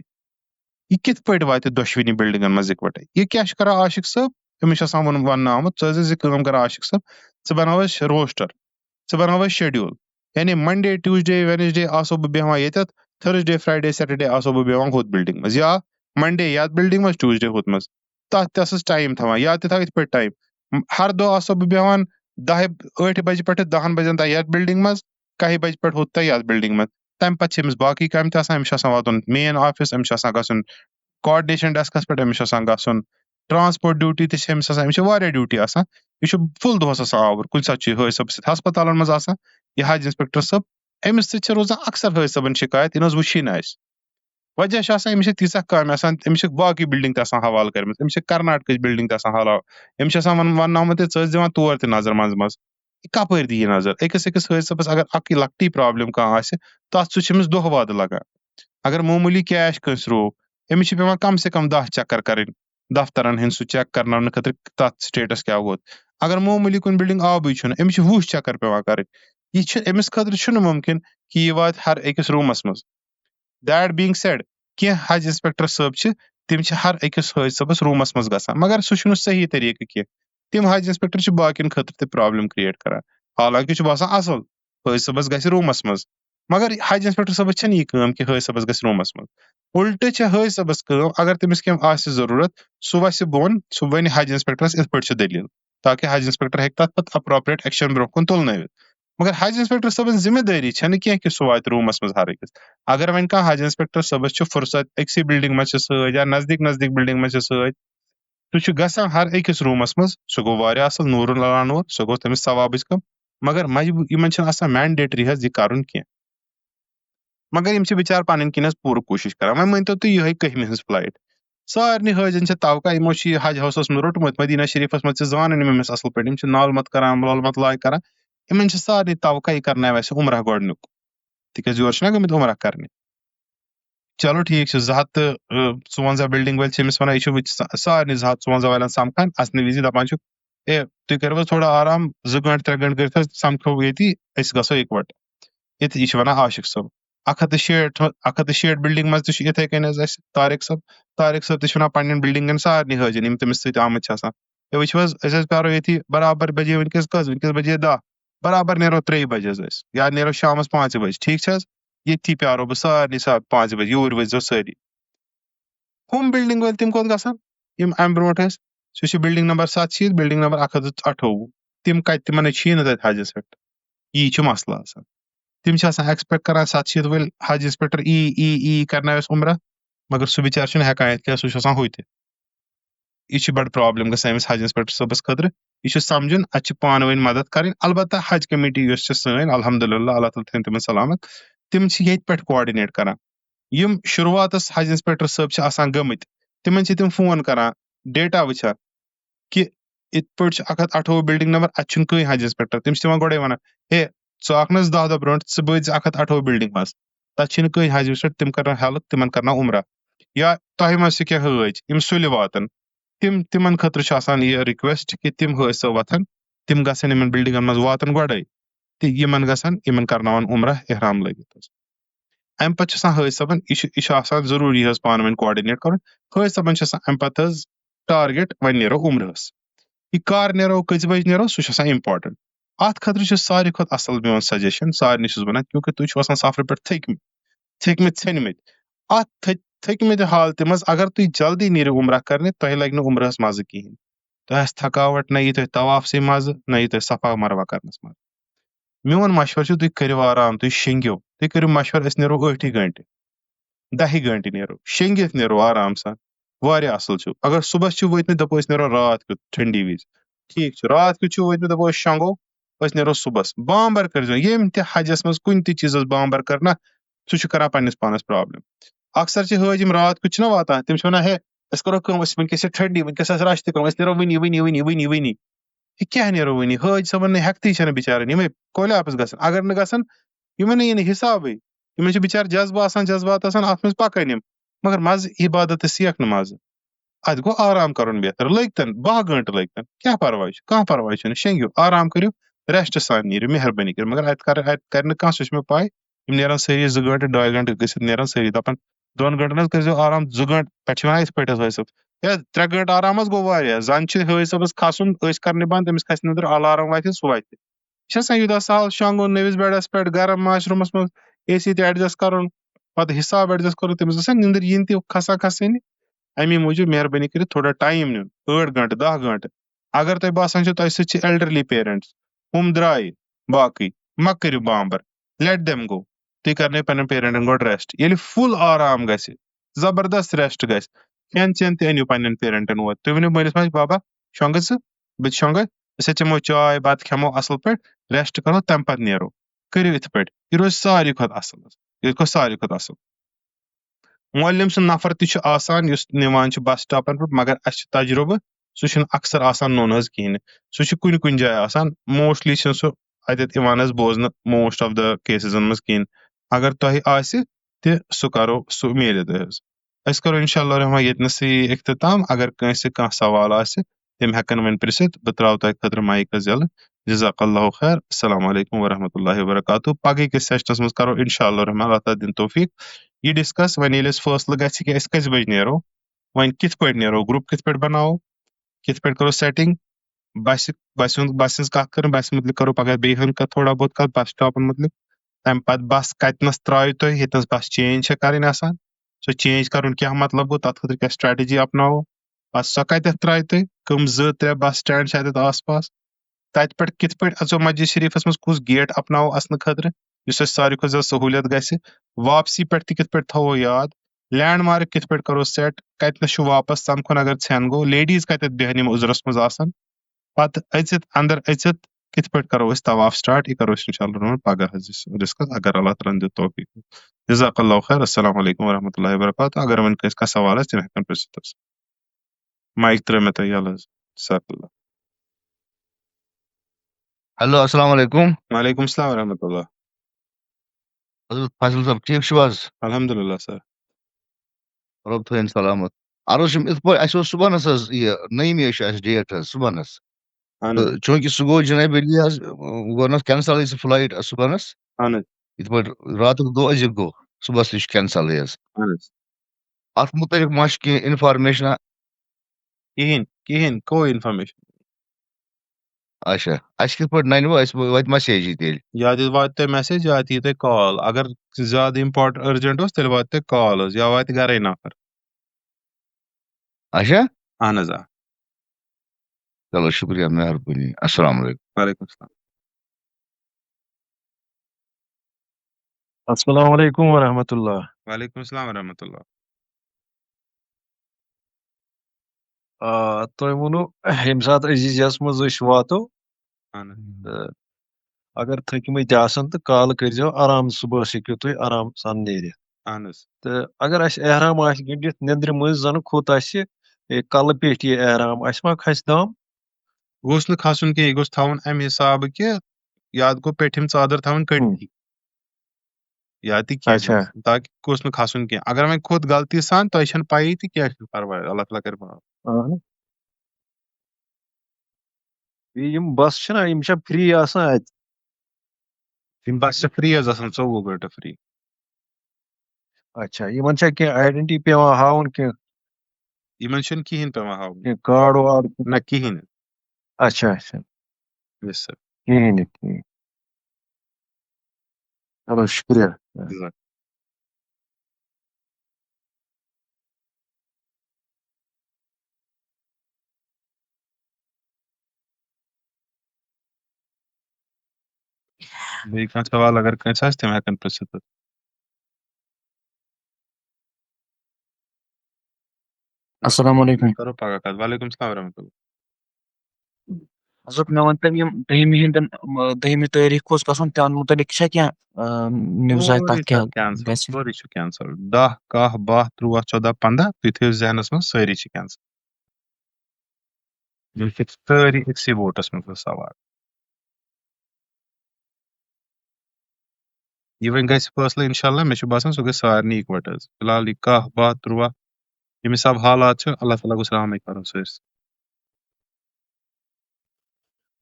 یہِ کِتھ پٲٹھۍ واتہِ دۄشوٕنی بِلڈنٛگن منٛز اِکوٹے یہِ کیاہ چھُ کران عاشق صٲب أمِس چھُ آسان وننہٕ آمُت ژٕ ٲسۍ زِ کٲم کران عاشق صٲب ژٕ بناو اَسہِ روسٹر ژٕ بناو اَسہِ شیڈیوٗل یعنی منڈے ٹیوٗزڈے ویٚنسڈے آسو بہٕ بیٚہوان ییٚتٮ۪تھ تھرسڈے فرایڈے سیٹرڈے آسو بہٕ بیٚہوان ہُتھ بِلڈنٛگ منٛز یا منڈے یتھ بِلڈنٛگ منٛز ٹیوٗزڈے ہُتھ منٛز تتھ تہِ ٲسٕس ٹایم تھاوان یا تہِ تھاو یِتھ پٲٹھۍ ٹایم ہر دۄہ آسو بہٕ بیٚہوان 8 بجہِ پٮ۪ٹھٕ 10 بجن تام یتھ بِلڈنٛگ منٛز 1 بجہِ پٮ۪ٹھ ہُتھ تام یتھ بِلڈنٛگ منٛز تمہِ پتہٕ چھِ أمِس باقٕے کامہِ تہِ آسان أمِس چھُ آسان واتُن مین آفِس أمِس چھُ آسان گژھُن کاڈنیشن ڈیسکس پٮ۪ٹھ أمِس چھُ آسان گژھُن ٹرانسپورٹ ڈیوٹی تہِ چھِ أمِس آسان أمِس چھِ واریاہ ڈیوٹی آسان یہِ چھُ فُل دۄہس آسان آوُر کُنہِ ساتہٕ چھُ یہِ حٲج صٲبس سۭتۍ ہسپتالن منٛز آسان یہِ حج انسپیکٹر صٲب أمِس سۭتۍ چھِ روزان اکثر حٲج صٲبن شِکایت یہِ نہ حظ وٕچھی نہٕ اَسہِ وجہ چھُ آسان أمِس چھِ تیٖژاہ کامہِ آسان أمِس چھِ باقٕے بِلڈنٛگ تہِ آسان حوالہٕ کٔرمٕژ أمِس چھِ کرناٹکٕچ بِلڈنٛگ تہِ آسان أمِس چھِ آسان وننہٕ آمُت ژٕ ٲسۍ دِوان تور تہِ نظر منٛزٕ منٛزٕ یہِ کپٲرۍ دِیہِ نظر أکِس حٲج صٲبس اگر اکٕے لۄکٹٕے پرابلِم کانٛہہ آسہِ تتھ سۭتۍ چھُ أمِس دۄہ وادٕ لگان اگر معموٗلی کیش کٲنٛسہِ روو أمِس چھِ پیٚوان کم سے کم 10 چکر کرٕنۍ دفترن ہٕنٛدۍ سُہ چیک کرناونہٕ خٲطرٕ تتھ سٹیٹس کیاہ ووت اگر معموٗلی کُنہِ بِلڈنٛگ آبٕے چھُنہٕ أمِس چھِ 20 چکر پیٚوان کرٕنۍ یہِ چھُ أمِس خٲطرٕ چھُنہٕ مُمکِن کہِ یہِ واتہِ ہر أکِس روٗمس منٛز دیٹ بیٖنگ سیڈ کینٛہہ حج انسپیکٹر صٲب چھِ تِم چھِ ہر أکِس حٲج صٲبس روٗمس منٛز گژھان مگر سُہ چھُنہٕ صحیح طریٖقہٕ کینٛہہ تِم حج انسپیکٹر چھِ باقین خٲطرٕ تہِ پرابلم کریٹ کران حالانکہِ چھُ باسان اصل حٲج صٲبس گژھِ روٗمس منٛز مگر حج انسپیکٹر صٲبس چھنہٕ یہِ کٲم کہِ حٲج صٲبس گژھِ روٗمس منٛز اُلٹہٕ چھِ حٲج صٲبس کٲم اگر تٔمِس کینٛہہ آسہِ ضروٗرت سُہ وسہِ بۄن سُہ ونہِ حج انسپیکٹرس یِتھ پٲٹھۍ چھِ دٔلیٖل تاکہِ حج انسپیکٹر ہیٚکہِ تتھ پتہٕ اپراپریٹ ایکشن برونٛہہ کُن تُلنٲوِتھ مگر حج انسپیکٹر صٲبن ذمہٕ دٲری چھنہٕ کینٛہہ کہِ سُہ واتہِ روٗمس منٛز ہر أکِس اگر وۄنۍ کانٛہہ حج انسپیکٹر صٲبس چھُ فُرصت أکسٕے بِلڈنٛگ منٛز چھِ سۭتۍ یا نزدیٖک نزدیٖک بِلڈنٛگ منٛز چھِ سۭتۍ سُہ چھُ گژھان ہر أکِس روٗمس منٛز سُہ گوٚو واریاہ اصل نوٗرُن علا نوٗر سُہ گوٚو تٔمِس ثوابٕچ کٲم مگر یِمن چھنہٕ آسان مینڈیٹری حظ یہِ کرُن کینٛہہ مگر یِم چھِ بِچار پنٕنۍ کِنۍ حظ پوٗرٕ کوٗشِش کران وۄنۍ مٲنتو تُہۍ یِہے کٔہمہِ ہٕنٛز فلایٹ سارنٕے حٲجن چھِ توقع یِمو چھُ یہِ حج ہاوسس منٛز روٚٹمُت مدیٖنہ شریٖفس منٛز چھِ زانان یِم أمِس اصل پٲٹھۍ یِم چھِ نالمت کران والمت لاے کران یِمن چھِ سارنٕے توقع یہِ کرناوِ اَسہِ عمرہ گۄڈٕنیُک تِکیازِ یور چھِنہ گٔمٕتۍ عمرہ کرنہِ چلو ٹھیٖک چھُ 254 بِلڈنٛگ وٲلۍ چھِ أمِس وَنان یہِ چھُ سارنٕے 254 والٮ۪ن سمکھان اَژنہٕ وِزِ دپان چھُ اے تُہۍ کٔرِو حظ تھوڑا آرام 2 گٲنٛٹہٕ 3 گٲنٛٹہٕ کٔرِتھ حظ سمکھو ییٚتی أسۍ گژھو اِکوٹہٕ یہِ چھِ وَنان عاشق صٲب 106 بِلڈنٛگ منٛز تہِ چھُ یِتھے کٔنۍ حظ اَسہِ طارق صٲب تہِ چھُ وَنان پنٕنٮ۪ن بِلڈنٛگن سارنٕے حٲجن یِم تٔمِس سۭتۍ آمٕتۍ چھِ آسان ہے وٕچھِو حظ أسۍ حظ پیارو ییٚتھی برابر بجے وٕنکیٚس بجے 10 برابر نیرو 3 بجے حظ أسۍ یا نیرو شامس 5 بجے ٹھیٖک چھِ حظ ییٚتھی پیارو بہٕ سارنٕے 5 بجے یوٗرۍ ؤسۍزیو سٲری ہُم بِلڈنٛگ وٲلۍ تِم کوٚت گژھن یِم امہِ برونٛٹھ ٲسۍ سُہ چھُ بِلڈنٛگ نمبر 87 بِلڈنٛگ نمبر 128 تِم کتہِ تِمن چھُیی نہٕ تتہِ حج انسپیکٹر یی چھُ مسلہٕ آسان تم چھِ آسان ایکسپیکٹ کران 700 وٲلۍ حجس پٮ۪ٹھ ای کرناوٮ۪س عمرہ مگر سُہ بِچار چھُنہٕ ہٮ۪کان یِتھ کیٛازِ سُہ چھُ آسان ہُہ تہِ یہِ چھِ بڑٕ پرابلم گژھان أمِس حجس پٮ۪ٹھ صٲبس خٲطرٕ یہِ چھُ سمجھُن اَتہِ چھِ پانہٕ ؤنۍ مدد کرٕنۍ البتہ حج کمیٹی یۄس چھِ سٲنۍ الحمدللہ اللہ تعالیٰ تھٲیِن تِمن سلامت تِم چھِ ییٚتہِ پٮ۪ٹھ کوآرڈِنیٹ کران یِم شروعاتس حج انسپیکٹر صٲب چھِ آسان گٔمٕتۍ تِمن چھِ تِم فون کران ڈیٹا وٕچھان کہِ یِتھ پٲٹھۍ چھُ 108 بِلڈنگ نمبر اَتہِ چھُنہٕ کٕہٕنۍ حج انسپیکٹر تِم چھِ تِمن گۄڈے ونان ہے ژٕ آکھ نہٕ حظ 10 دۄہ برونٛٹھ ژٕ بٲزِ 108 بِلڈنگ منٛز تتہِ چھِنہٕ کٕہٕنۍ حج انسپیکٹر تِم کرن ہیلپ تِمن کرناو عمرہ یا تۄہہِ منٛز چھِ کینٛہہ حٲج یِم سُلہِ واتن تِمن خٲطرٕ چھُ آسان یہِ رِکویسٹ کہِ تِم حٲج صٲب وۄتھن تِم گژھن یِمن بِلڈنگن منٛز واتن گۄڈے تہٕ یِمن گژھن یِمن کرناون عمرہ احرام لٲگِتھ حظ امہِ پتہٕ چھُ آسان حٲج صٲبن یہِ چھُ آسان ضروٗری حظ پانہٕ ؤنۍ کوآرڈِنیٹ کرُن حٲج صٲبن چھُ آسان امہِ پتہٕ حظ ٹارگیٹ وۄنۍ نیرو عمرہس یہِ کر نیرو کٔژِ بجہِ نیرو سُہ چھُ آسان امپارٹنٹ اتھ خٲطرٕ چھُ ساروی کھۄتہٕ اصل میون سجشن سارنٕے چھُس ونان کیونکہِ تُہۍ چھِو آسان سفرٕ پٮ۪ٹھ تھٔکمٕتۍ ژھیٚنمٕتۍ اتھ تھٔکمٕتہِ حالتہِ منٛز اگر تُہۍ جلدی نیٖرِو عمرہ کرنہِ تۄہہِ لگہِ نہٕ عمرہس مزٕ کِہینۍ تۄہہِ آسہِ تھکاوٹ نہ یی تۄہہِ طوافسٕے مزٕ نہ یی تۄہہِ صفا مروا کرنس مزٕ میون مشورٕ چھُ تُہۍ کٔرِو آرام تُہۍ شیٚنگِو تُہۍ کٔرِو مشورٕ أسۍ نیرو 8 گٲنٹہِ 10 گٲنٹہِ نیرو شیٚنگِتھ نیرو آرام سان واریاہ اصل چھُ اگر صبحس چھِو وٲتمٕتۍ دپو أسۍ نیرو رات کیُتھ ٹھنڈی وِزِ ٹھیٖک چھُ رات کیُتھ چھِو وٲتمٕتۍ دپو أسۍ شۄنگو أسۍ نیرو صبحس بامبر کٔرۍزیو ییٚمہِ تہِ حجس منٛز کُنہِ تہِ چیٖزس بامبر کر نا سُہ چھُ کران پننِس پانس پرابلم اکثر چھِ حٲج یِم رات کیُتھ چھِنہ واتان تِم چھِ ونان ہے أسۍ کرو کٲم أسۍ وٕنکیٚس چھِ ٹھنڈی وٕنکیٚس آسہِ رش تہِ کم أسۍ نیرو وٕنی یہِ کیٛاہ نیرو وٕنی حٲج صٲبن نہٕ ہٮ۪کتھٕے چھنہٕ بِچارن یِمے کۄلیاپس گژھن اگر نہٕ گژھن یِمن یی نہٕ حسابٕے یِمن چھِ بِچارٕ جذبہٕ آسان جذبات آسان اتھ منٛز پکان یِم مگر مزٕ عبادتس سیکھ نہٕ مزٕ اتھ گوٚو آرام کرُن بہتر لٔگتن 12 گٲنٹہٕ لٔگتن کیٛاہ پرواے چھُ کانٛہہ پرواے چھُنہٕ شیٚنگِو آرام کٔرِو ریسٹ سان نیٖرِو مہربٲنی کٔرِتھ مگر اتہِ کرِ نہٕ کانٛہہ سُہ چھُ مےٚ پاے یِم نیرن سٲری 2 گٲنٹہٕ 2.5 گٲنٹہٕ گٔژھِتھ نیرن سٲری دپان 2 گٲنٹن حظ کٔرۍزیو آرام 2 گٲنٹہٕ پٮ۪ٹھٕ چھِ ونان یِتھ پٲٹھۍ حظ حٲج صٲب ہے 3 گٲنٹہٕ آرام حظ گوٚو واریاہ زن چھِ حٲج صٲبس کھسُن أسۍ کرنہِ بنٛد تٔمِس کھسہِ نٔدٕر الارام وتھِ سُہ وتھِ یہِ چھِ آسان یوٗتاہ سہل شۄنگُن نٔوِس بیڈس پٮ۪ٹھ گرم آسہِ روٗمس منٛز اے سی تہِ ایڈجسٹ کرُن پتہٕ حساب ایڈجسٹ کرُن تٔمِس گژھان نِندٕر یِنۍ تہِ کھسٲنی امی موٗجوٗب مہربٲنی کٔرِتھ تھوڑا ٹایم نیُن 8 گٲنٹہٕ 10 گٲنٹہٕ اگر تۄہہِ باسان چھُ تۄہہِ سۭتۍ چھِ ایلڈرلی پیرنٹس ہُم درٛایہِ باقٕے مہ کٔرِو بامبر لیٹ دیم گو تُہۍ کرنٲیِو پننٮ۪ن پیرنٹن گۄڈٕ ریسٹ ییٚلہِ فُل آرام گژھِ زبردست ریسٹ گژھِ کھٮ۪ن چٮ۪ن تہِ أنِو پننٮ۪ن پیرنٹن اور تُہۍ ؤنِو مٲلِس ماجہِ بابا شۄنگہٕ ژٕ بہٕ تہِ شۄنگے أسۍ حظ چٮ۪مو چاے بتہٕ کھٮ۪مو اصل پٲٹھۍ ریسٹ کرو تمہِ پتہٕ نیرو کٔرِو یِتھ پٲٹھۍ یہِ روزِ ساروی کھۄتہٕ اصل یہِ گوٚو ساروی کھۄتہٕ اصل مولِم سُنٛد نفر تہِ چھُ آسان یُس نِوان چھُ بس سٹاپن پٮ۪ٹھ مگر اسہِ چھُ تجرُبہٕ سُہ چھُنہٕ اکثر آسان نوٚن حظ کِہینۍ نہٕ سُہ چھُ کُنہِ جایہِ آسان موسٹلی چھُنہٕ سُہ اتٮ۪تھ یِوان حظ بوزنہٕ موسٹ آف د کیسزن منٛز کِہینۍ اگر تۄہہِ آسہِ تہِ سُہ کرو سُہ میلہِ تۄہہِ حظ أسۍ کرو انشاء اللہ رحمان ییٚتنسٕے اختتام اگر کٲنٛسہِ کانٛہہ سوال آسہِ تِم ہٮ۪کن وۄنۍ پرژھِتھ بہٕ تراوٕ تۄہہِ خٲطرٕ مایِک حظ یلہٕ جزاک اللہ خیر السلام علیکم ورحمۃ اللہ وبرکاتہ پگہٕکۍ کِس سیشنس منٛز کرو انشاء اللہ رحمان اللہ تعالیٰ دِنۍ توفیٖق یہِ ڈسکس وۄنۍ ییٚلہِ أسۍ فٲصلہٕ گژھِ کہِ أسۍ کٔژِ بجہِ نیرو وۄنۍ کِتھ پٲٹھۍ نیرو گرُپ کِتھ پٲٹھۍ بناوو کِتھ پٲٹھۍ کرو سیٹنگ بسہِ ہٕنٛز کتھ کرٕنۍ بسہِ متعلق کرو پگاہ بیٚیہِ ہن تھوڑا بہت کتھ بس سٹاپن متعلق تمہِ پتہٕ بس کتنس ترٛایہِ تُہۍ ییٚتنس بس چینج چھےٚ کرٕنۍ آسان سۄ چینج کرُن کیٛاہ مطلب گوٚو تتھ خٲطرٕ کیٛاہ سٹریٹجی اپناوو پتہٕ سۄ کتٮ۪تھ ترٛایہِ تُہۍ کٕم 2-3 بس سٹینڈ چھِ اتٮ۪تھ آس پاس تتہِ پٮ۪ٹھ کِتھ پٲٹھۍ اژو مسجد شریفس منٛز کُس گیٹ اپناوو اژنہٕ خٲطرٕ یُس اسہِ ساروی کھۄتہٕ زیادٕ سہوٗلیت گژھِ واپسی پٮ۪ٹھ تہِ کِتھ پٲٹھۍ تھاوو یاد لینڈ مارک کِتھ پٲٹھۍ کرو سیٹ کتنس چھُ واپس ژمکھُن اگر ژھٮ۪ن گوٚو لیڈیٖز کتٮ۪تھ بیہن یِم عُذرس منٛز آسان پتہٕ أژِتھ انٛدر أژِتھ کِتھ پٲٹھۍ کرو أسۍ طواف سٹارٹ یہِ کرو أسۍ انشاء اللہ پگاہ حظ ڈسکس اگر اللہ تعالیٰ دِیُت توفیٖق جزاک اللہ خیر السلام علیکم ورحمۃ اللہ وبرکاتہ اگر وۄنۍ کٲنٛسہِ کانٛہہ سوال آسہِ تِم ہٮ۪کن پرژھِتھ حظ مایِک ترٛٲو مےٚ تۄہہِ یلہٕ حظ جزاک اللہ ہیلو السلام علیکم وعلیکم السلام ورحمۃ اللہ حضرت فاصل صٲب ٹھیٖک چھِو حظ الحمدللہ سر رۄب تھٲیِن سلامت عرض چھُم یِتھ پٲٹھۍ اَسہِ اوس صُبحنس حظ یہِ نٔیمہِ چھُ اَسہِ ڈیٹ حظ صُبحنس اہن حظ تہٕ چوٗنٛکہِ سُہ گوٚو جنابِ علی حظ گوٚو نہ کینسلٕے سُہ فٕلایٹ صُبحنس اہن حظ یِتھ پٲٹھۍ راتُک دۄہ أزیُک گوٚو صُبحس تہِ چھُ کینسلٕے حظ اہن حظ اَتھ مُتعلِق ما چھُ کینٛہہ اِنفارمیشنا کِہینۍ کوٚو اِنفارمیشن اچھا اَسہِ کِتھ پٲٹھۍ نَنہِ وۄنۍ اَسہِ واتہِ مسیجی تیٚلہِ یا تہِ واتہِ تۄہہِ میسیج یا تہِ یی تۄہہِ کال اگر زیادٕ اِمپاٹنٹ أرجنٹ اوس تیٚلہِ واتہِ تۄہہِ کال حظ یا واتہِ گرے نفر اچھا اہن حظ آ چلو شُکریہ مہربٲنی السلام علیکم وعلیکم السلام السلام علیکم ورحمۃ اللہ. وعلیکم السلام ورحمۃ اللہ. تۄہہِ ووٚنوُ ییٚمہِ ساتہٕ عزیٖزیَس منٛز أسۍ واتو اہن حظ. تہٕ اگر تھٔکمٕتۍ آسن تہٕ کالہٕ کٔرۍزیو آرام صُبحس ہیٚکِو تُہۍ آرام سان نیٖرِتھ. اہن حظ. تہٕ اگر اَسہِ احرام آسہِ گٔنڈِتھ نیٚنٛدرِ منٛز زَن کھوٚت اَسہِ کَلہٕ پیٚٹھۍ یہِ احرام اَسہِ ما کھسہِ دام؟ گوٚژھ نہٕ کھسُن کینٛہہ, یہِ گوٚژھ تھاوُن اَمہِ حسابہٕ کہِ یا گوٚو پیٚٹھِم ژادر تھاوٕنۍ کٔڑتھٕے یا تہِ اچھا کینٛہہ تاکہِ گوٚژھ نہٕ کھسُن کینٛہہ. اگر وۄنۍ کھوٚت غلطی سان تۄہہِ چھَنہٕ پَیی تہٕ کیٚنٛہہ چھُنہٕ پرواے, اللہ تعالیٰ کَرِ معاف. اہن بیٚیہِ یِم بَسہٕ چھِنہ یِم چھا فرٛی آسان اَتہِ؟ یِم بس چھِ فرٛی حظ آسان 24 گٲنٛٹہٕ فرٛی. اچھا یِمن چھا کینٛہہ آیڈنٹی پیٚوان ہاوُن کینٛہہ یِمن چھُنہٕ کِہیٖنۍ پیٚوان ہاوُن, کینٛہہ کارڈ واڈ؟ نہ کِہیٖنۍ نہٕ. اچھا اچھا یس سر. کِہیٖنۍ نہٕ ٹھیٖک. چلو شُکریہ. بیٚیہِ کانٛہہ سوال اگر کٲنٛسہِ آسہِ تِم ہٮ۪کن پرٛژھِتھ. السلام علیکم. کرو پگاہ کتھ. وعلیکم السلام ورحمۃ اللہ. حضرت مےٚ ؤنتو یِم دٔہمہِ تٲریٖخ اوس گژھُن تَمہِ مُتعلِق چھا کینٛہہ نِوٕز آسہِ سورُے تَتھ سر کیٛاہ کینسل, گژھِ؟ سورُے چھُ کینسل. 10 کاہ 12 13 14 15 تُہۍ تھٲیِو ذہنس منٛز سٲری چھِ کینسل. یِم چھِ سٲری أکسٕے بوٹس منٛز حظ سوار. یہِ وۄنۍ گژھِ فٲصلہٕ انشاء اللہ, مےٚ چھُ باسان سُہ گژھِ سارنٕے اِکوٹہٕ حظ. فی الحال یہِ 10 12 13 ییٚمہِ حساب حالات چھِ, اللہ تعالیٰ گوٚژھ رحمٕے کرُن سٲرسٕے.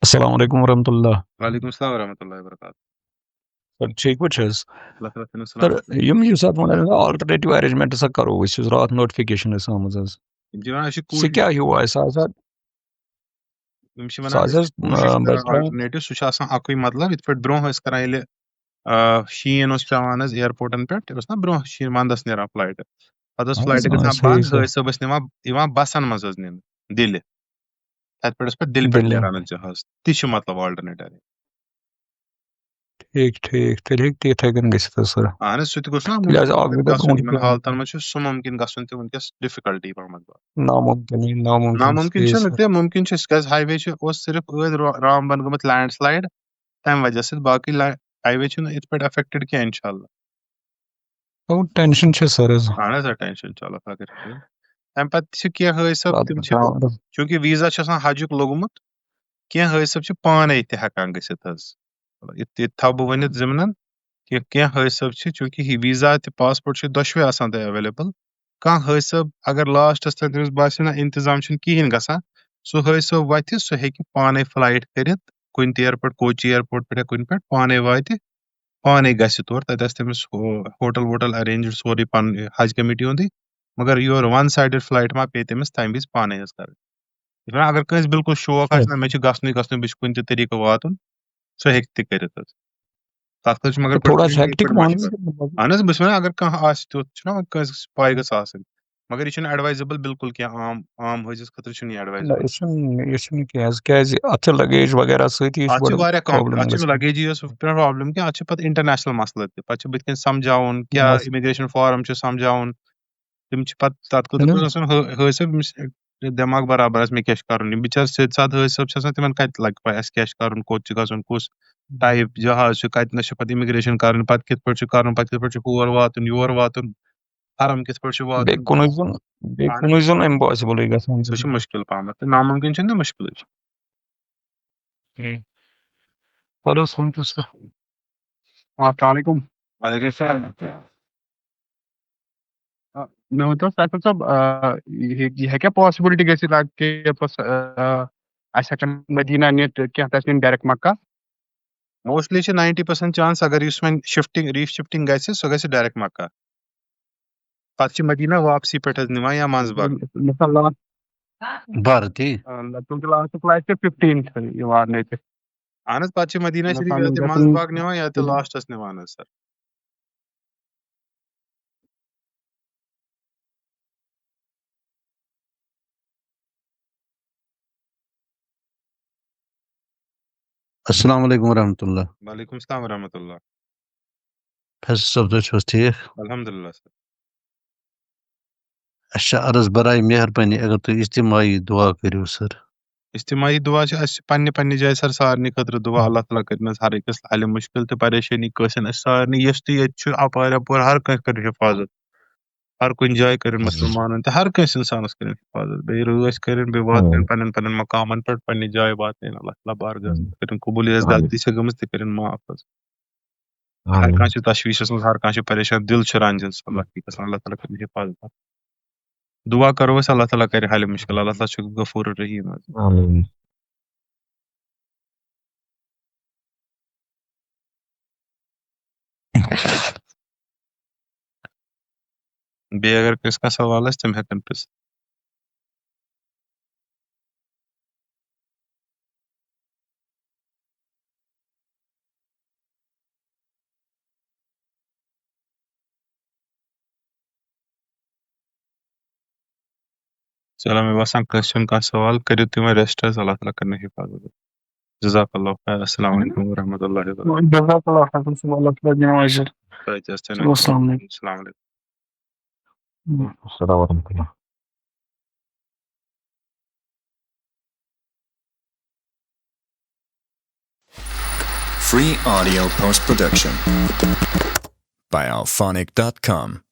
السلام علیکم ورحمۃ اللہ. وعلیکم السلام ورحمۃ اللہ وبرکاتہ. سر ٹھیک پٲٹھۍ چھِ حظ؟ اللہ تعالیٰ تھٲینو سر سلامت. ییٚمہِ ساتہٕ وَنان آلٹرنیٹِو ارینجمنٹ ہسا کرو أسۍ یُس راتھ نوٹفِکیشن ٲس آمٕژ حظ, یِم چھِ وَنان أسۍ چھِ سُہ کوٗشِش, کیٛاہ ہیوٗ آسہِ سُہ ہسا یِم چھِ سُہ وَنان حظ أسۍ چھِ کوٗشِش کران باسان آلٹرنیٹِو. سُہ چھُ آسان اَکُے مطلب, یِتھ پٲٹھۍ برونٛہہ ٲسۍ کران ییٚلہِ شیٖن اوس پیٚوان حظ اِیرپوٹن پٮ۪ٹھ, اوس نا برونٛہہ شیٖن وَندس نیران فلایٹ, پتہٕ ٲس فلایٹ گژھان صحیح بنٛد, حٲج صٲب ٲسۍ یِوان بسن منٛز حظ نِنہٕ دِلہِ, تتہِ پٮ۪ٹھ اوس پتہٕ دِلہِ پٮ۪ٹھ دِلہِ. نیران حظ جہاز. تہِ چھُ مطلب آلٹرنیٹ. ٹھیٖک ٹھیٖک تیٚلہِ ہیٚکہِ تہِ یِتھَے کٔنۍ گٔژھِتھ حظ سر. اہن حظ, سُہ تہِ گوٚژھ نا تیٚلہِ حظ مُمکِن اکھ زٕ دۄہ گژھُن, برونٛٹھ یِمن پیٚوان حالاتن منٛز چھُ سُہ مُمکِن گژھُن تہِ وٕنکیٚس ڈِفِکلٹی پہمتھ. نامُمکِن نامُمکِن صحیح چھُنہٕ سر. تہِ, مُمکِن چھُ, کیٛازِ ہاے وے چھُ اوس صرف ٲدۍ رامبن گوٚمُت لینڈ سلایڈ تمہِ وجہ سۭتۍ, باقٕے ہاے وے چھُنہٕ یِتھ پٲٹھۍ افیکٹِڈ کینٛہہ انشاء اللہ. ٹینشن چھِ سر حظ. اہن حظ ٹینشن چھُ, اللہ تعالیٰ کَرِ. تمہِ پتہٕ چھِ کینٛہہ حٲج صٲب تِم چھِ, حظ چوٗنٛکہِ ویٖزا چھُ آسان حجُک لوٚگمُت, کینٛہہ حٲج صٲب چھِ پانے تہِ ہٮ۪کان گٔژھِتھ حظ. یہِ تھاوٕ بہٕ ؤنِتھ ضِمنن کہِ کینٛہہ حٲج صٲب چھِ, چوٗنٛکہِ یہِ ویٖزا تہِ پاسپورٹ چھِ دۄشوے آسان تۄہہِ ایویلیبل. کانٛہہ حٲج صٲب اگر لاسٹس تام تٔمِس باسہِ نہ انتظام چھُنہٕ کِہینۍ گژھان, سُہ حٲج صٲب وتھِ, سُہ ہیٚکہِ پانے فلایٹ کٔرِتھ کُنہِ تہِ اِیرپورٹ, کوچی اِیرپورٹ پٮ۪ٹھ یا کُنہِ پٮ۪ٹھ, پانے واتہِ, پانے گژھِ تور, تتہِ آسہِ تٔمِس ہوٹل ووٹل ارینج سورُے پنُن حج کمیٹی ہُنٛدُے, مگر یورٕ ون سایڈٕڈ فلایٹ ما پیٚیہِ تٔمِس تمہِ وِزِ پانے حظ کرٕنۍ. اگر کٲنٛسہِ بالکل شوق آسہِ نہ مےٚ چھُ گژھنُے مےٚ چھُ کُنہِ تہِ طریٖقہٕ واتُن, سُہ ہیٚکہِ تہِ کٔرِتھ حظ. تتھ خٲطرٕ چھُ مگر تھوڑا پٲٹھۍ ہیکٹِک مشورٕ. اہن حظ, بہٕ چھُس ونان اگر کانٛہہ آسہِ تیُتھ چھُنہ کٲنٛسہِ پاے گٔژھ آسٕنۍ, مگر یہِ چھُنہٕ ایڈوایزِبل بالکل کینٛہہ, عام حٲجِس خٲطرٕ چھُنہٕ یہِ ایڈوایزِبل. یہِ چھُنہٕ کینٛہہ حظ, کیٛازِ اَتھ چھِ لگیج وغیرہ سۭتی, یہِ چھُ اتھ چھِ بڑٕ واریاہ پرابلم اتھ چھُنہٕ گژھان. لگیجی یٲژ پرابلم کینٛہہ, اتھ چھِ پتہٕ انٹرنیشنل مسلہٕ تہِ, پتہٕ چھِ بٕتھِ کٔنۍ سمجاوُن کیٛاہ اِمِگریشن فارم چھُ سمجاوُن, تِم چھِ پتہٕ تتھ خٲطرٕ گوٚژھ آسُن حٲج صٲب أمِس دٮ۪ماغ برابر آسہِ مےٚ کیٛاہ چھُ کرُن. یِم بِچٲرۍ سیٚدۍ سادٕ حٲج صٲب چھِ آسان, تِمن کتہِ لگہِ پاے اَسہِ کیٛاہ چھُ کرُن, کوٚت چھُ گژھُن, کُس ٹایپ جہاز چھُ, کتنس چھِ پتہٕ اِمِگریشن کرٕنۍ, پتہٕ کِتھ پٲٹھۍ چھُ کرُن, پتہٕ کِتھ پٲٹھۍ چھُ ہور واتُن یور واتُن, حرم کِتھ پٲٹھۍ چھُ بیٚیہِ واتُن. کُنُے زوٚن اِمپاسِبلٕے گژھان. سُہ چھُ مُشکِل پہمتھ, تہٕ نامُمکِن چھُنہٕ تہٕ مُشکِلٕے چھُ. پَتہٕ اوس ہُم تہِ سُہ. السلام علیکم. وعلیکم السلام. مےٚ ؤنۍتو ساقب صٲب, یہِ ہیٚکیٛاہ پاسبلٹی گٔژھِتھ کہِ اَسہِ ہٮ۪کن مدیٖنہ نِتھ کینٛہہ تہِ ٲسِنۍ ڈایریکٹ مکہ؟ موسٹلی چھِ 90% چانس, اگر یُس وۄنۍ شِفٹنگ ریشفٹنگ گژھِ سُہ گژھِ ڈایریکٹ مکہ, پتہٕ چھِ مدیٖنہ واپسی پٮ۪ٹھ حظ نِوان یا منٛزباگ. بھارتی چوٗنٛکہِ لاسٹ فلایٹ چھِ 15th یِوان ییٚتہِ. اہن حظ, پتہٕ چھِ مدیٖنہ شریٖف یا تہِ منٛزباگ نِوان یا تہِ لاسٹس نِوان حظ سر. السلام علیکم ورحمۃ اللہ. وعلیکم السلام ورحمۃ اللہ. فیصل صٲب تُہۍ چھِو حظ ٹھیٖک الحمدللہ سر اَسہِ چھِ عرض برائے مہربٲنی اگر تُہۍ اجتماعی دعا کٔرِو سر اجتماعی دعا چھِ اَسہِ پننہِ پننہِ جایہِ سر سارنٕے خٲطرٕ دعا اللہ تعالیٰ کٔرِنۍ حظ ہر أکِس حلِ مُشکِل تہٕ پریشٲنی کٲنٛسہِ أسۍ سارنٕے یُس تہِ ییٚتہِ چھُ اپارِ یپور ہر کٲنٛسہِ کٔرِنۍ حفاظت ہر کُنہِ جایہِ کٔرِنۍ مُسلمانن تہِ ہر کٲنٛسہِ اِنسانس کٔرِنۍ حفاظت بیٚیہِ رٲچھ کٔرِنۍ بیٚیہِ واتنٲیِن پننٮ۪ن پننٮ۪ن مقامن پٮ۪ٹھ پننہِ جایہِ واتنٲیِن اللہ تعالیٰ بارگاہس منٛز کٔرِنۍ قبوٗل یۄس غلطی چھِ گٔمٕژ تہِ کٔرِنۍ معاف حظ ہر کانٛہہ چھُ تشویٖشس منٛز ہر کانٛہہ چھُ پریشان دِل چھُ رنجان اللہ کی قسم اللہ تعالیٰ کٔرِنۍ حفاظت دعا کرو أسۍ اللہ تعالیٰ کرِ حلِ مُشکِل اللہ تعالیٰ چھُ غفور الرحیٖم حظ بیٚیہِ اگر کٲنٛسہِ کانٛہہ سوال آسہِ تِم ہٮ۪کن پرٛژھِتھ چلو مےٚ باسان کٲنٛسہِ چھُنہٕ کانٛہہ سوال کٔرِو تُہۍ وۄنۍ ریسٹ حظ اللہ تعالیٰ کرنٕے حفاظت جزاک اللہ خیر السلام علیکم ورحمۃ اللہ وبرکاتہ جزاک اللہ فیصل صٲب اللہ تعالیٰ دِیِن اجر السلام السلام علیکم السلام علیکم السلام ورحمۃ اللہ Free audio post production by alphonic.com.